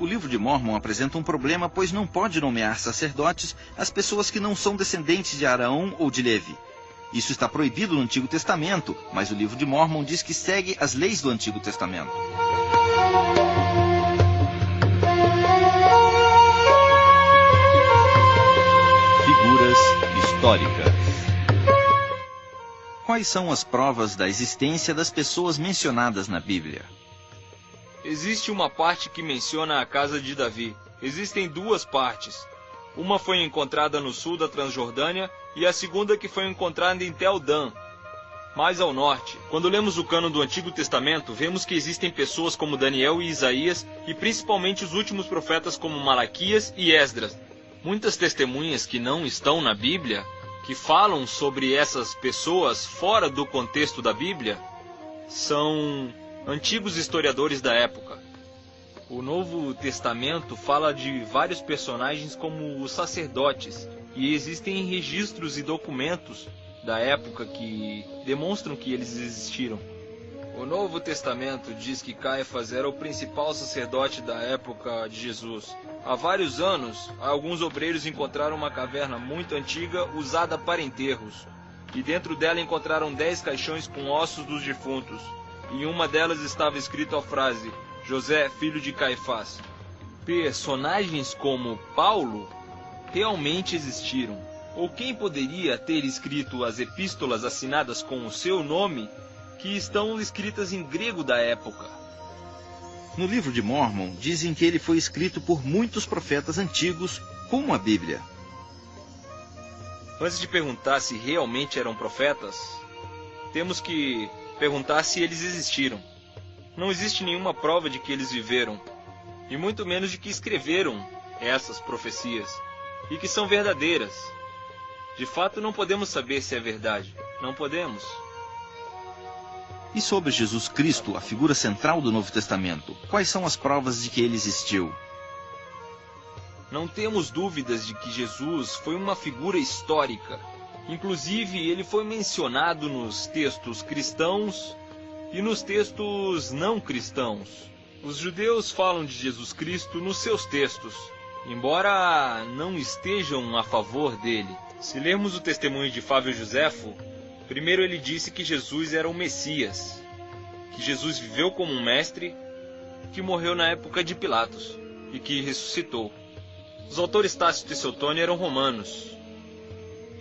O livro de Mórmon apresenta um problema, pois não pode nomear sacerdotes as pessoas que não são descendentes de Arão ou de Levi. Isso está proibido no Antigo Testamento, mas o livro de Mórmon diz que segue as leis do Antigo Testamento. Figuras históricas. Quais são as provas da existência das pessoas mencionadas na Bíblia? Existe uma parte que menciona a casa de Davi. Existem duas partes. Uma foi encontrada no sul da Transjordânia e a segunda que foi encontrada em Tel Dan, mais ao norte. Quando lemos o cânon do Antigo Testamento, vemos que existem pessoas como Daniel e Isaías e principalmente os últimos profetas como Malaquias e Esdras. Muitas testemunhas que não estão na Bíblia, que falam sobre essas pessoas fora do contexto da Bíblia, são antigos historiadores da época. O Novo Testamento fala de vários personagens como os sacerdotes, e existem registros e documentos da época que demonstram que eles existiram. O Novo Testamento diz que Caifás era o principal sacerdote da época de Jesus. Há vários anos, alguns obreiros encontraram uma caverna muito antiga usada para enterros, e dentro dela encontraram 10 caixões com ossos dos defuntos. Em uma delas estava escrito a frase, José, filho de Caifás. Personagens como Paulo realmente existiram. Ou quem poderia ter escrito as epístolas assinadas com o seu nome, que estão escritas em grego da época? No livro de Mórmon, dizem que ele foi escrito por muitos profetas antigos, como a Bíblia. Antes de perguntar se realmente eram profetas, temos que perguntar se eles existiram. Não existe nenhuma prova de que eles viveram, e muito menos de que escreveram essas profecias, e que são verdadeiras. De fato, não podemos saber se é verdade. Não podemos. E sobre Jesus Cristo, a figura central do Novo Testamento, quais são as provas de que ele existiu? Não temos dúvidas de que Jesus foi uma figura histórica. Inclusive, ele foi mencionado nos textos cristãos e nos textos não cristãos. Os judeus falam de Jesus Cristo nos seus textos, embora não estejam a favor dele. Se lermos o testemunho de Flávio Joséfo, primeiro ele disse que Jesus era o Messias, que Jesus viveu como um mestre, que morreu na época de Pilatos e que ressuscitou. Os autores Tácito e Suetônio eram romanos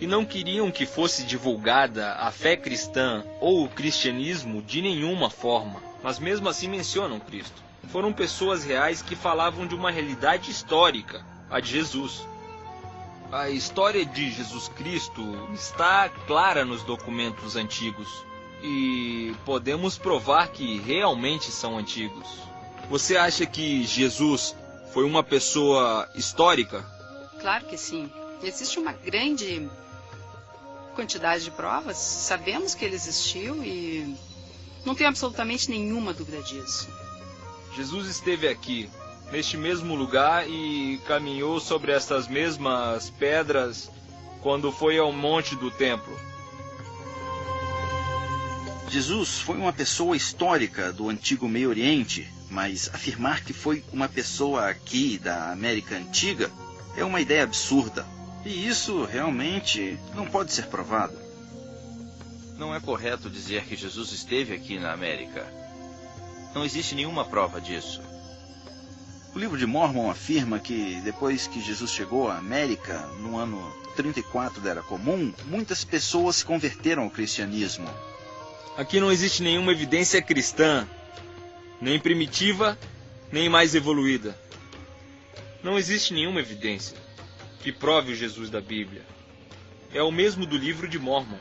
e não queriam que fosse divulgada a fé cristã ou o cristianismo de nenhuma forma, mas mesmo assim mencionam Cristo. Foram pessoas reais que falavam de uma realidade histórica, a de Jesus. A história de Jesus Cristo está clara nos documentos antigos e podemos provar que realmente são antigos. Você acha que Jesus foi uma pessoa histórica? Claro que sim. Existe uma grande quantidade de provas, sabemos que ele existiu e não tenho absolutamente nenhuma dúvida disso. Jesus esteve aqui, neste mesmo lugar, e caminhou sobre essas mesmas pedras quando foi ao monte do templo. Jesus foi uma pessoa histórica do antigo Meio Oriente, mas afirmar que foi uma pessoa aqui da América Antiga é uma ideia absurda. E isso realmente não pode ser provado. Não é correto dizer que Jesus esteve aqui na América. Não existe nenhuma prova disso. O livro de Mórmon afirma que depois que Jesus chegou à América, no ano 34 da Era Comum, muitas pessoas se converteram ao cristianismo. Aqui não existe nenhuma evidência cristã, nem primitiva, nem mais evoluída. Não existe nenhuma evidência que prove o Jesus da Bíblia. É o mesmo do livro de Mórmon.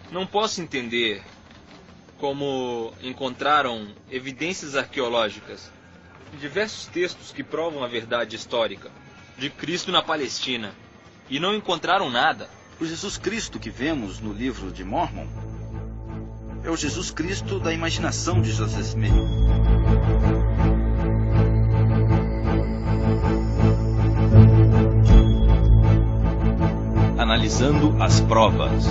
Não posso entender como encontraram evidências arqueológicas e diversos textos que provam a verdade histórica de Cristo na Palestina e não encontraram nada. O Jesus Cristo que vemos no livro de Mórmon é o Jesus Cristo da imaginação de Joseph Smith. Analisando as provas.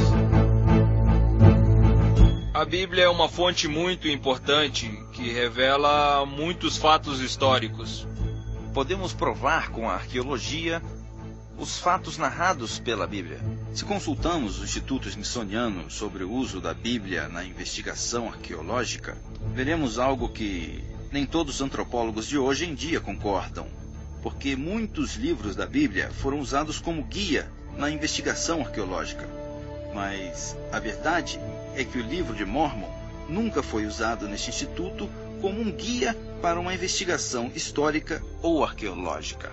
A Bíblia é uma fonte muito importante que e revela muitos fatos históricos. Podemos provar com a arqueologia os fatos narrados pela Bíblia. Se consultamos o Instituto Smithsoniano sobre o uso da Bíblia na investigação arqueológica, veremos algo que nem todos os antropólogos de hoje em dia concordam, porque muitos livros da Bíblia foram usados como guia na investigação arqueológica. Mas a verdade é que o livro de Mórmon nunca foi usado neste instituto como um guia para uma investigação histórica ou arqueológica.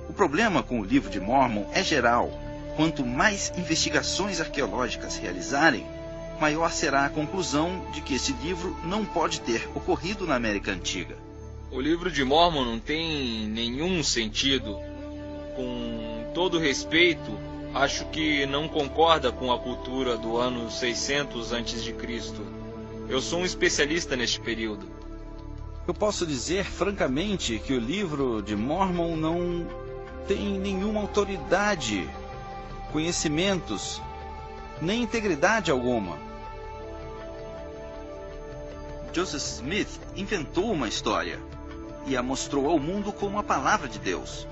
O problema com o livro de Mórmon é geral. Quanto mais investigações arqueológicas realizarem, maior será a conclusão de que esse livro não pode ter ocorrido na América Antiga. O livro de Mórmon não tem nenhum sentido. Com todo respeito, acho que não concorda com a cultura do ano 600 a.C. Eu sou um especialista neste período. Eu posso dizer francamente que o livro de Mórmon não tem nenhuma autoridade, conhecimentos, nem integridade alguma. Joseph Smith inventou uma história e a mostrou ao mundo como a palavra de Deus.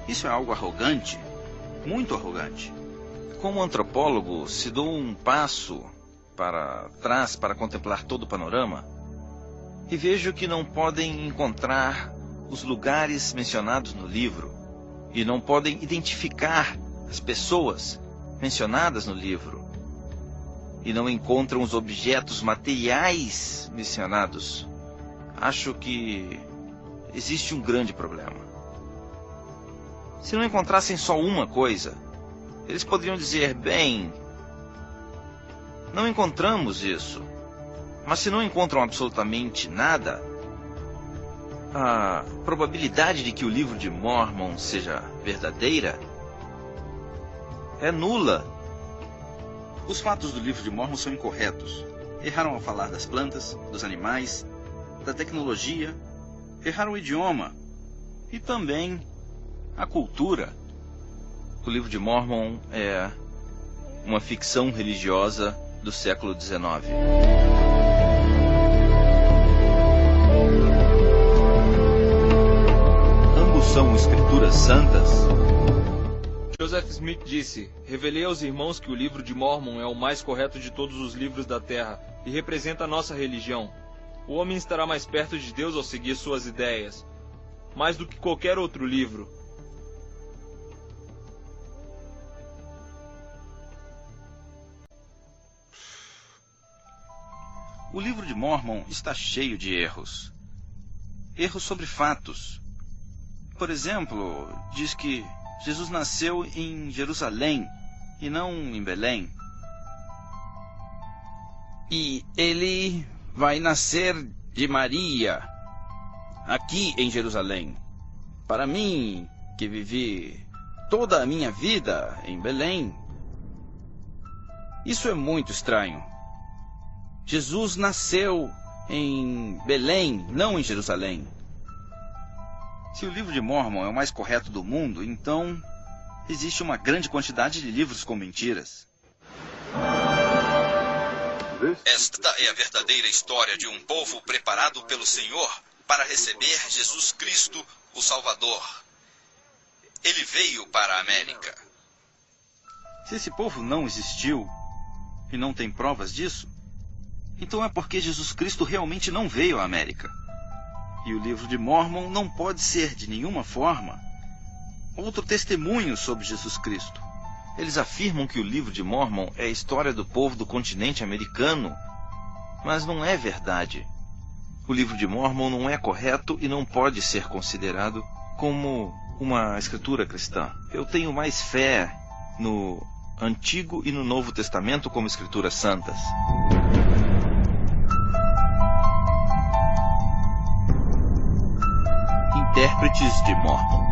Isso é algo arrogante, muito arrogante. Como antropólogo, se dou um passo para trás para contemplar todo o panorama, e vejo que não podem encontrar os lugares mencionados no livro, e não podem identificar as pessoas mencionadas no livro, e não encontram os objetos materiais mencionados, acho que existe um grande problema. Se não encontrassem só uma coisa, eles poderiam dizer, bem, não encontramos isso. Mas se não encontram absolutamente nada, a probabilidade de que o livro de Mórmon seja verdadeira é nula. Os fatos do livro de Mórmon são incorretos. Erraram ao falar das plantas, dos animais, da tecnologia, erraram o idioma e também a cultura. O livro de Mórmon é uma ficção religiosa do século XIX. Ambos são escrituras santas. Joseph Smith disse: revelei aos irmãos que o livro de Mórmon é o mais correto de todos os livros da Terra e representa a nossa religião. O homem estará mais perto de Deus ao seguir suas ideias, mais do que qualquer outro livro. O livro de Mórmon está cheio de erros. Erros sobre fatos. Por exemplo, diz que Jesus nasceu em Jerusalém e não em Belém. E ele vai nascer de Maria, aqui em Jerusalém. Para mim, que vivi toda a minha vida em Belém, isso é muito estranho. Jesus nasceu em Belém, não em Jerusalém. Se o livro de Mórmon é o mais correto do mundo, então existe uma grande quantidade de livros com mentiras. Esta é a verdadeira história de um povo preparado pelo Senhor para receber Jesus Cristo, o Salvador. Ele veio para a América. Se esse povo não existiu e não tem provas disso, então é porque Jesus Cristo realmente não veio à América. E o livro de Mórmon não pode ser, de nenhuma forma, outro testemunho sobre Jesus Cristo. Eles afirmam que o livro de Mórmon é a história do povo do continente americano, mas não é verdade. O livro de Mórmon não é correto e não pode ser considerado como uma escritura cristã. Eu tenho mais fé no Antigo e no Novo Testamento como escrituras santas. Intérpretes de Mórmon.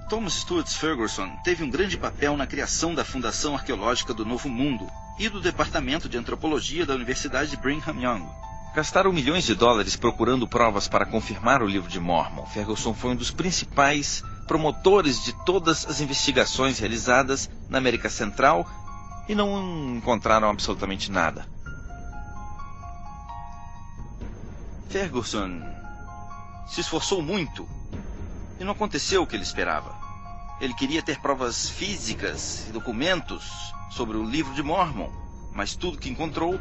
Thomas Stuart Ferguson teve um grande papel na criação da Fundação Arqueológica do Novo Mundo e do Departamento de Antropologia da Universidade de Brigham Young. Gastaram milhões de dólares procurando provas para confirmar o livro de Mórmon. Ferguson foi um dos principais promotores de todas as investigações realizadas na América Central e não encontraram absolutamente nada. Ferguson se esforçou muito e não aconteceu o que ele esperava. Ele queria ter provas físicas e documentos sobre o livro de Mórmon, mas tudo que encontrou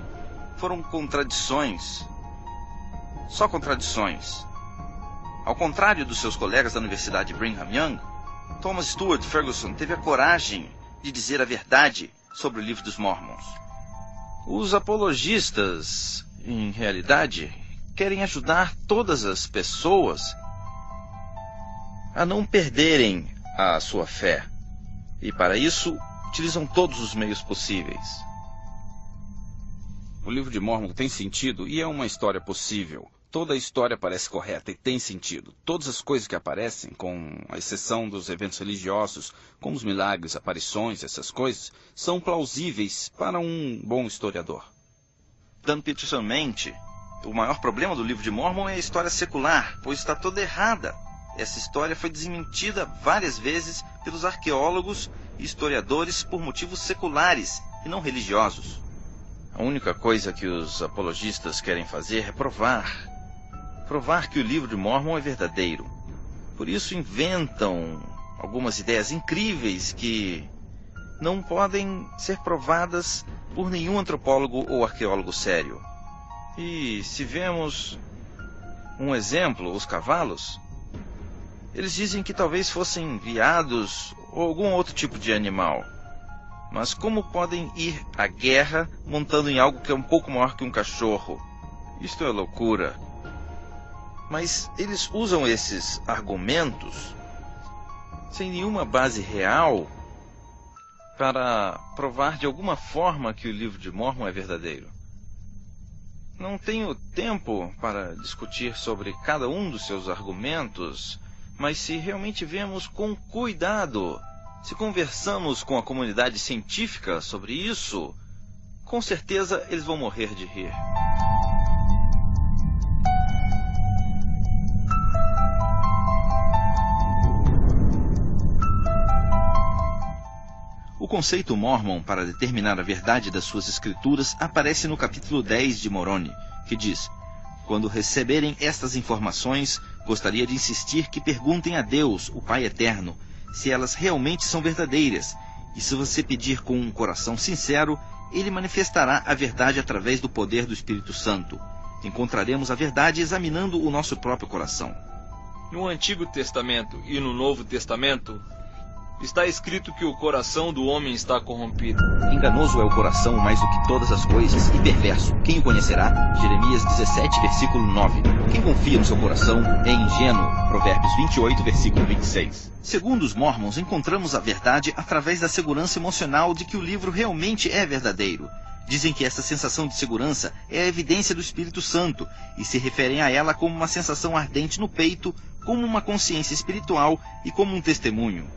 foram contradições. Só contradições. Ao contrário dos seus colegas da Universidade Brigham Young, Thomas Stuart Ferguson teve a coragem de dizer a verdade sobre o livro dos Mórmons. Os apologistas, em realidade, querem ajudar todas as pessoas a não perderem a sua fé. E para isso, utilizam todos os meios possíveis. O livro de Mórmon tem sentido e é uma história possível. Toda a história parece correta e tem sentido. Todas as coisas que aparecem, com a exceção dos eventos religiosos, como os milagres, aparições, essas coisas, são plausíveis para um bom historiador. Dan Peterson mente, o maior problema do livro de Mórmon é a história secular, pois está toda errada. Essa história foi desmentida várias vezes pelos arqueólogos e historiadores por motivos seculares e não religiosos. A única coisa que os apologistas querem fazer é provar que o livro de Mórmon é verdadeiro. Por isso inventam algumas ideias incríveis que não podem ser provadas por nenhum antropólogo ou arqueólogo sério. E se vemos um exemplo, os cavalos, eles dizem que talvez fossem veados ou algum outro tipo de animal. Mas como podem ir à guerra montando em algo que é um pouco maior que um cachorro? Isto é loucura. Mas eles usam esses argumentos sem nenhuma base real para provar de alguma forma que o livro de Mórmon é verdadeiro. Não tenho tempo para discutir sobre cada um dos seus argumentos, mas se realmente vemos com cuidado, se conversamos com a comunidade científica sobre isso, com certeza eles vão morrer de rir. O conceito Mormon para determinar a verdade das suas escrituras aparece no capítulo 10 de Moroni, que diz: quando receberem estas informações, gostaria de insistir que perguntem a Deus, o Pai Eterno, se elas realmente são verdadeiras, e se você pedir com um coração sincero, ele manifestará a verdade através do poder do Espírito Santo. Encontraremos a verdade examinando o nosso próprio coração. No Antigo Testamento e no Novo Testamento, está escrito que o coração do homem está corrompido. Enganoso é o coração mais do que todas as coisas, e perverso. Quem o conhecerá? Jeremias 17, versículo 9. Quem confia no seu coração é ingênuo. Provérbios 28, versículo 26. Segundo os Mormons, encontramos a verdade através da segurança emocional de que o livro realmente é verdadeiro. Dizem que essa sensação de segurança é a evidência do Espírito Santo, e se referem a ela como uma sensação ardente no peito, como uma consciência espiritual e como um testemunho.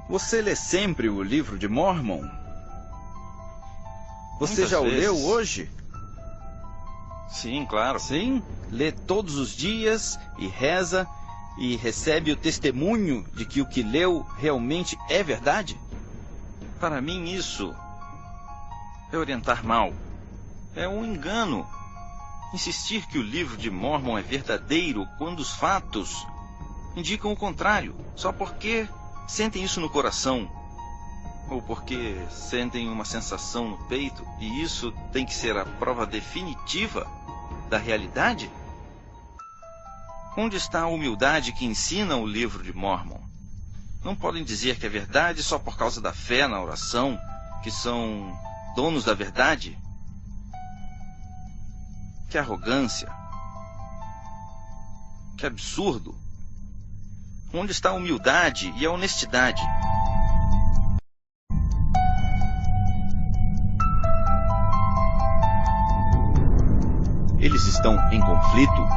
Você lê sempre o livro de Mórmon? Você já o leu hoje? Sim, claro. Sim? Lê todos os dias e reza e recebe o testemunho de que o que leu realmente é verdade? Para mim isso é orientar mal. É um engano. Insistir que o livro de Mórmon é verdadeiro quando os fatos indicam o contrário, só porque sentem isso no coração, ou porque sentem uma sensação no peito, e isso tem que ser a prova definitiva da realidade? Onde está a humildade que ensina o livro de Mórmon? Não podem dizer que é verdade só por causa da fé na oração, que são donos da verdade? Que arrogância! Que absurdo! Onde está a humildade e a honestidade? Eles estão em conflito?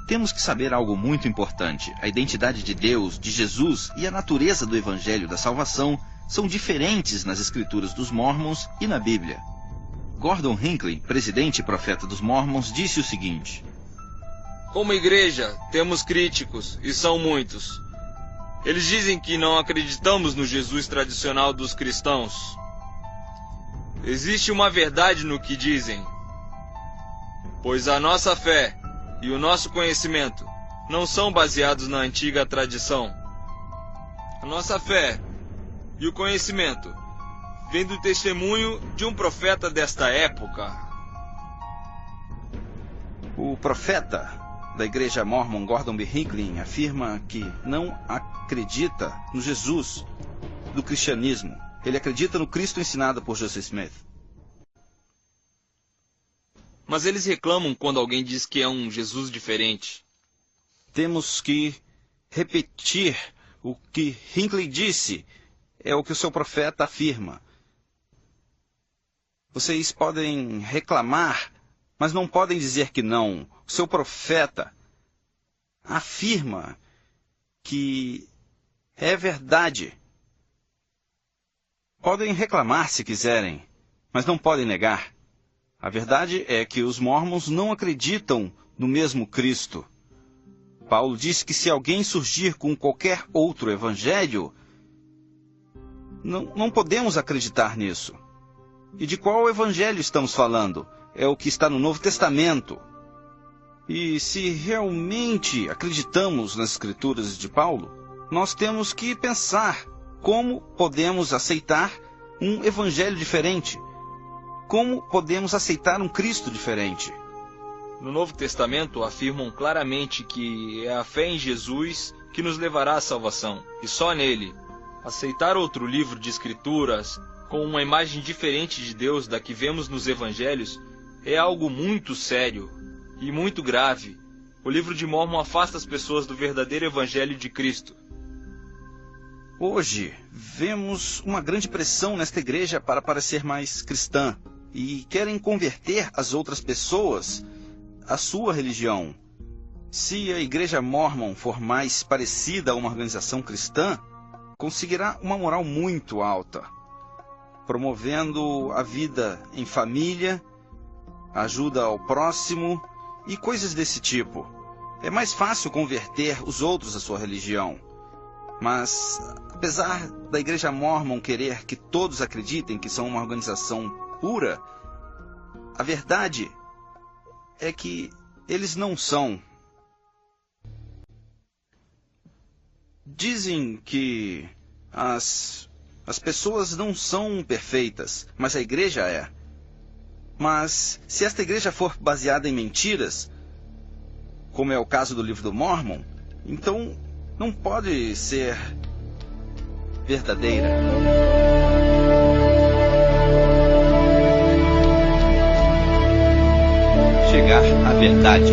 Temos que saber algo muito importante. A identidade de Deus, de Jesus e a natureza do Evangelho da Salvação são diferentes nas Escrituras dos Mormons e na Bíblia. Gordon Hinckley, presidente e profeta dos Mormons, disse o seguinte: como igreja, temos críticos, e são muitos. Eles dizem que não acreditamos no Jesus tradicional dos cristãos. Existe uma verdade no que dizem. Pois a nossa fé e o nosso conhecimento não são baseados na antiga tradição. A nossa fé e o conhecimento vem do testemunho de um profeta desta época. O profeta da igreja Mormon, Gordon B. Hinckley, afirma que não acredita no Jesus do cristianismo. Ele acredita no Cristo ensinado por Joseph Smith. Mas eles reclamam quando alguém diz que é um Jesus diferente. Temos que repetir o que Hinckley disse. É o que o seu profeta afirma. Vocês podem reclamar, mas não podem dizer que não. O seu profeta afirma que é verdade. Podem reclamar se quiserem, mas não podem negar. A verdade é que os mormons não acreditam no mesmo Cristo. Paulo disse que se alguém surgir com qualquer outro evangelho, não podemos acreditar nisso. E de qual evangelho estamos falando? É o que está no Novo Testamento. E se realmente acreditamos nas Escrituras de Paulo, nós temos que pensar como podemos aceitar um evangelho diferente. Como podemos aceitar um Cristo diferente? No Novo Testamento afirmam claramente que é a fé em Jesus que nos levará à salvação, e só nele. Aceitar outro livro de Escrituras com uma imagem diferente de Deus da que vemos nos Evangelhos é algo muito sério e muito grave. O livro de Mórmon afasta as pessoas do verdadeiro Evangelho de Cristo. Hoje, vemos uma grande pressão nesta igreja para parecer mais cristã e querem converter as outras pessoas à sua religião. Se a igreja Mormon for mais parecida a uma organização cristã, conseguirá uma moral muito alta, promovendo a vida em família, ajuda ao próximo e coisas desse tipo. É mais fácil converter os outros à sua religião. Mas, apesar da igreja Mormon querer que todos acreditem que são uma organização pura, a verdade é que eles não são. Dizem que as pessoas não são perfeitas, mas a igreja é. Mas se esta igreja for baseada em mentiras, como é o caso do livro do Mormon, então não pode ser verdadeira. Chegar à verdade.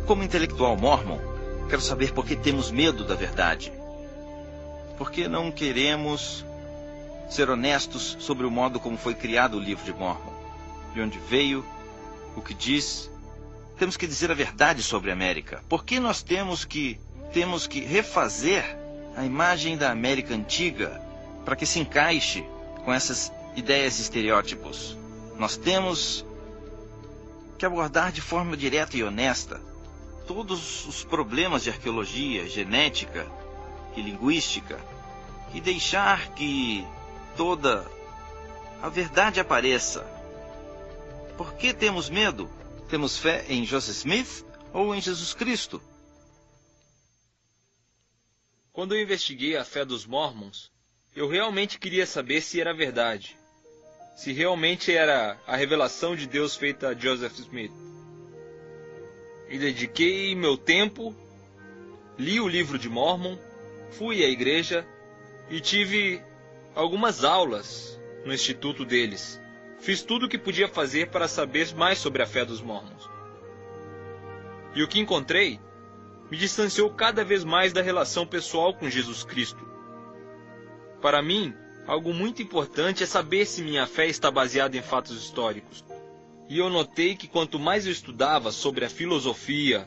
Como intelectual mormon, quero saber por que temos medo da verdade. Por que não queremos ser honestos sobre o modo como foi criado o livro de Mormon? De onde veio, o que diz. Temos que dizer a verdade sobre a América. Por que nós temos que refazer a imagem da América antiga para que se encaixe com essas ideias e estereótipos? Nós temos que abordar de forma direta e honesta todos os problemas de arqueologia, genética e linguística e deixar que toda a verdade apareça. Por que temos medo? Temos fé em Joseph Smith ou em Jesus Cristo? Quando eu investiguei a fé dos Mormons, eu realmente queria saber se era verdade. Se realmente era a revelação de Deus feita a Joseph Smith. E dediquei meu tempo, li o livro de Mormon, fui à igreja e tive algumas aulas no instituto deles. Fiz tudo o que podia fazer para saber mais sobre a fé dos Mormons. E o que encontrei me distanciou cada vez mais da relação pessoal com Jesus Cristo. Para mim, algo muito importante é saber se minha fé está baseada em fatos históricos. E eu notei que quanto mais eu estudava sobre a filosofia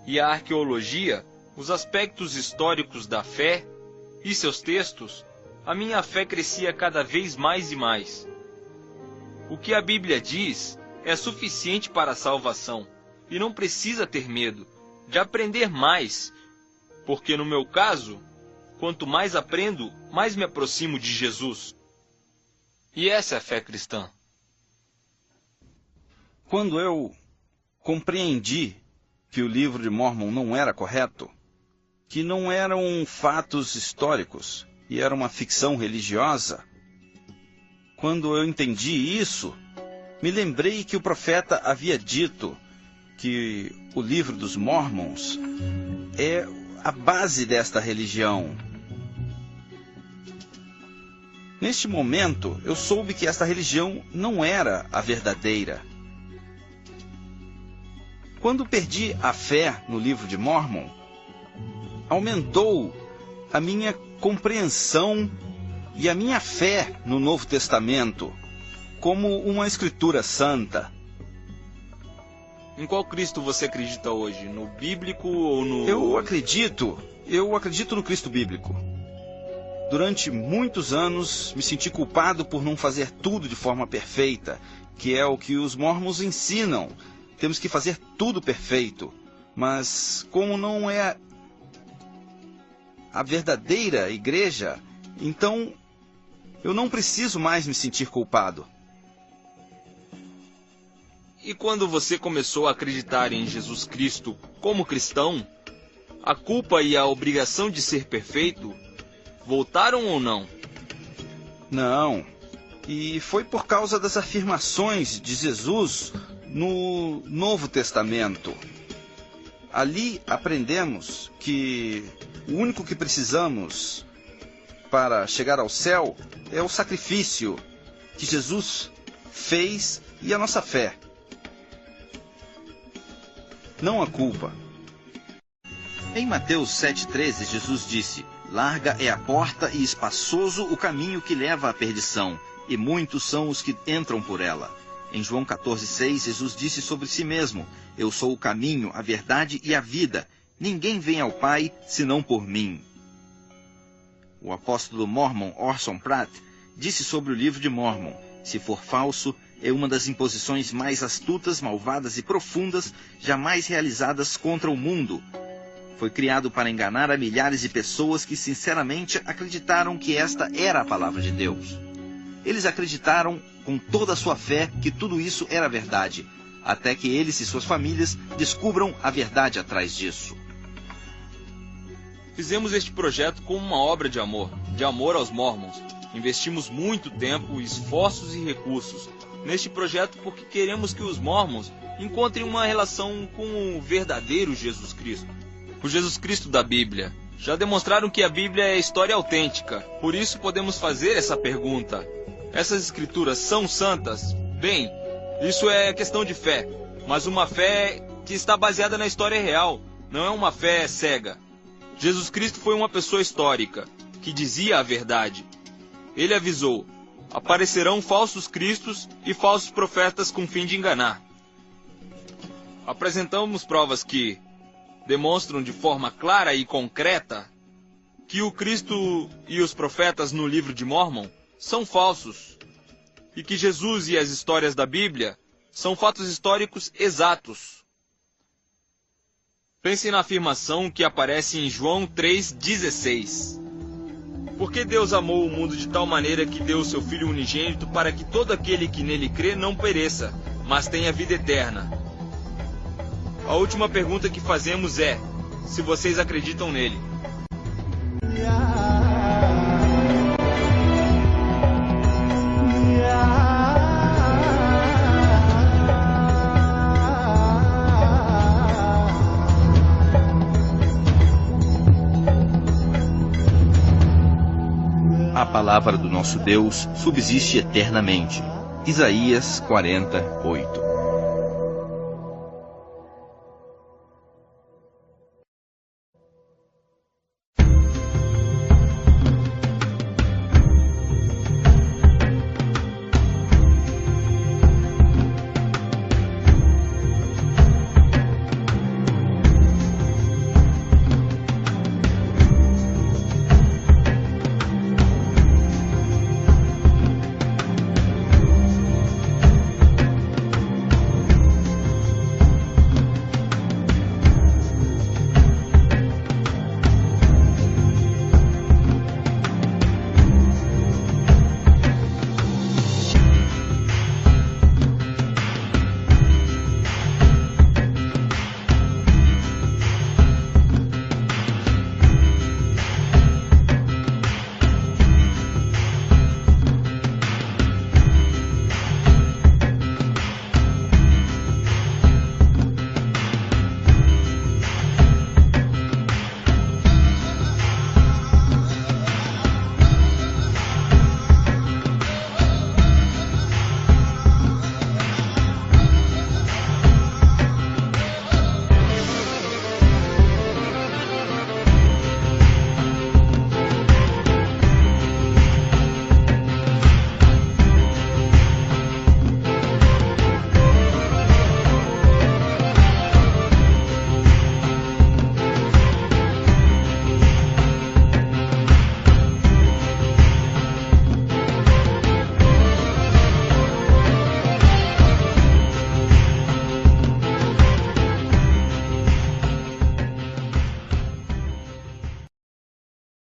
e a arqueologia, os aspectos históricos da fé e seus textos, a minha fé crescia cada vez mais e mais. O que a Bíblia diz é suficiente para a salvação, e não precisa ter medo de aprender mais, porque no meu caso, quanto mais aprendo, mais me aproximo de Jesus. E essa é a fé cristã. quando eu compreendi que o livro de Mórmon não era correto, que não eram fatos históricos e era uma ficção religiosa, quando eu entendi isso, me lembrei que o profeta havia dito que o livro dos Mórmons é a base desta religião. Neste momento, eu soube que esta religião não era a verdadeira. Quando perdi a fé no livro de Mórmon, aumentou a minha compreensão e a minha fé no Novo Testamento como uma escritura santa. Em qual Cristo você acredita hoje? No bíblico ou no... Eu acredito no Cristo bíblico. Durante muitos anos me senti culpado por não fazer tudo de forma perfeita, que é o que os Mórmons ensinam. Temos que fazer tudo perfeito. Mas como não é a verdadeira igreja, então eu não preciso mais me sentir culpado. E quando você começou a acreditar em Jesus Cristo como cristão, a culpa e a obrigação de ser perfeito voltaram ou não? Não. E foi por causa das afirmações de Jesus no Novo Testamento. Ali aprendemos que o único que precisamos para chegar ao céu é o sacrifício que Jesus fez e a nossa fé. Não a culpa. Em Mateus 7,13, Jesus disse: "Larga é a porta e espaçoso o caminho que leva à perdição, e muitos são os que entram por ela." Em João 14,6, Jesus disse sobre si mesmo: "Eu sou o caminho, a verdade e a vida. Ninguém vem ao Pai senão por mim." O apóstolo Mormon Orson Pratt disse sobre o livro de Mórmon: "Se for falso, é uma das imposições mais astutas, malvadas e profundas jamais realizadas contra o mundo. Foi criado para enganar a milhares de pessoas que sinceramente acreditaram que esta era a palavra de Deus. Eles acreditaram com toda a sua fé que tudo isso era verdade, até que eles e suas famílias descubram a verdade atrás disso." Fizemos este projeto como uma obra de amor aos Mormons. Investimos muito tempo, esforços e recursos neste projeto porque queremos que os Mormons encontrem uma relação com o verdadeiro Jesus Cristo. O Jesus Cristo da Bíblia. Já demonstraram que a Bíblia é história autêntica, por isso podemos fazer essa pergunta. Essas escrituras são santas? Bem, isso é questão de fé, mas uma fé que está baseada na história real, não é uma fé cega. Jesus Cristo foi uma pessoa histórica, que dizia a verdade. Ele avisou: aparecerão falsos cristos e falsos profetas com fim de enganar. Apresentamos provas que demonstram de forma clara e concreta que o Cristo e os profetas no livro de Mórmon são falsos, e que Jesus e as histórias da Bíblia são fatos históricos exatos. Pensem na afirmação que aparece em João 3,16. Porque Deus amou o mundo de tal maneira que deu o seu Filho unigênito para que todo aquele que nele crê não pereça, mas tenha vida eterna. A última pergunta que fazemos é: se vocês acreditam nele. A palavra do nosso Deus subsiste eternamente. Isaías 48.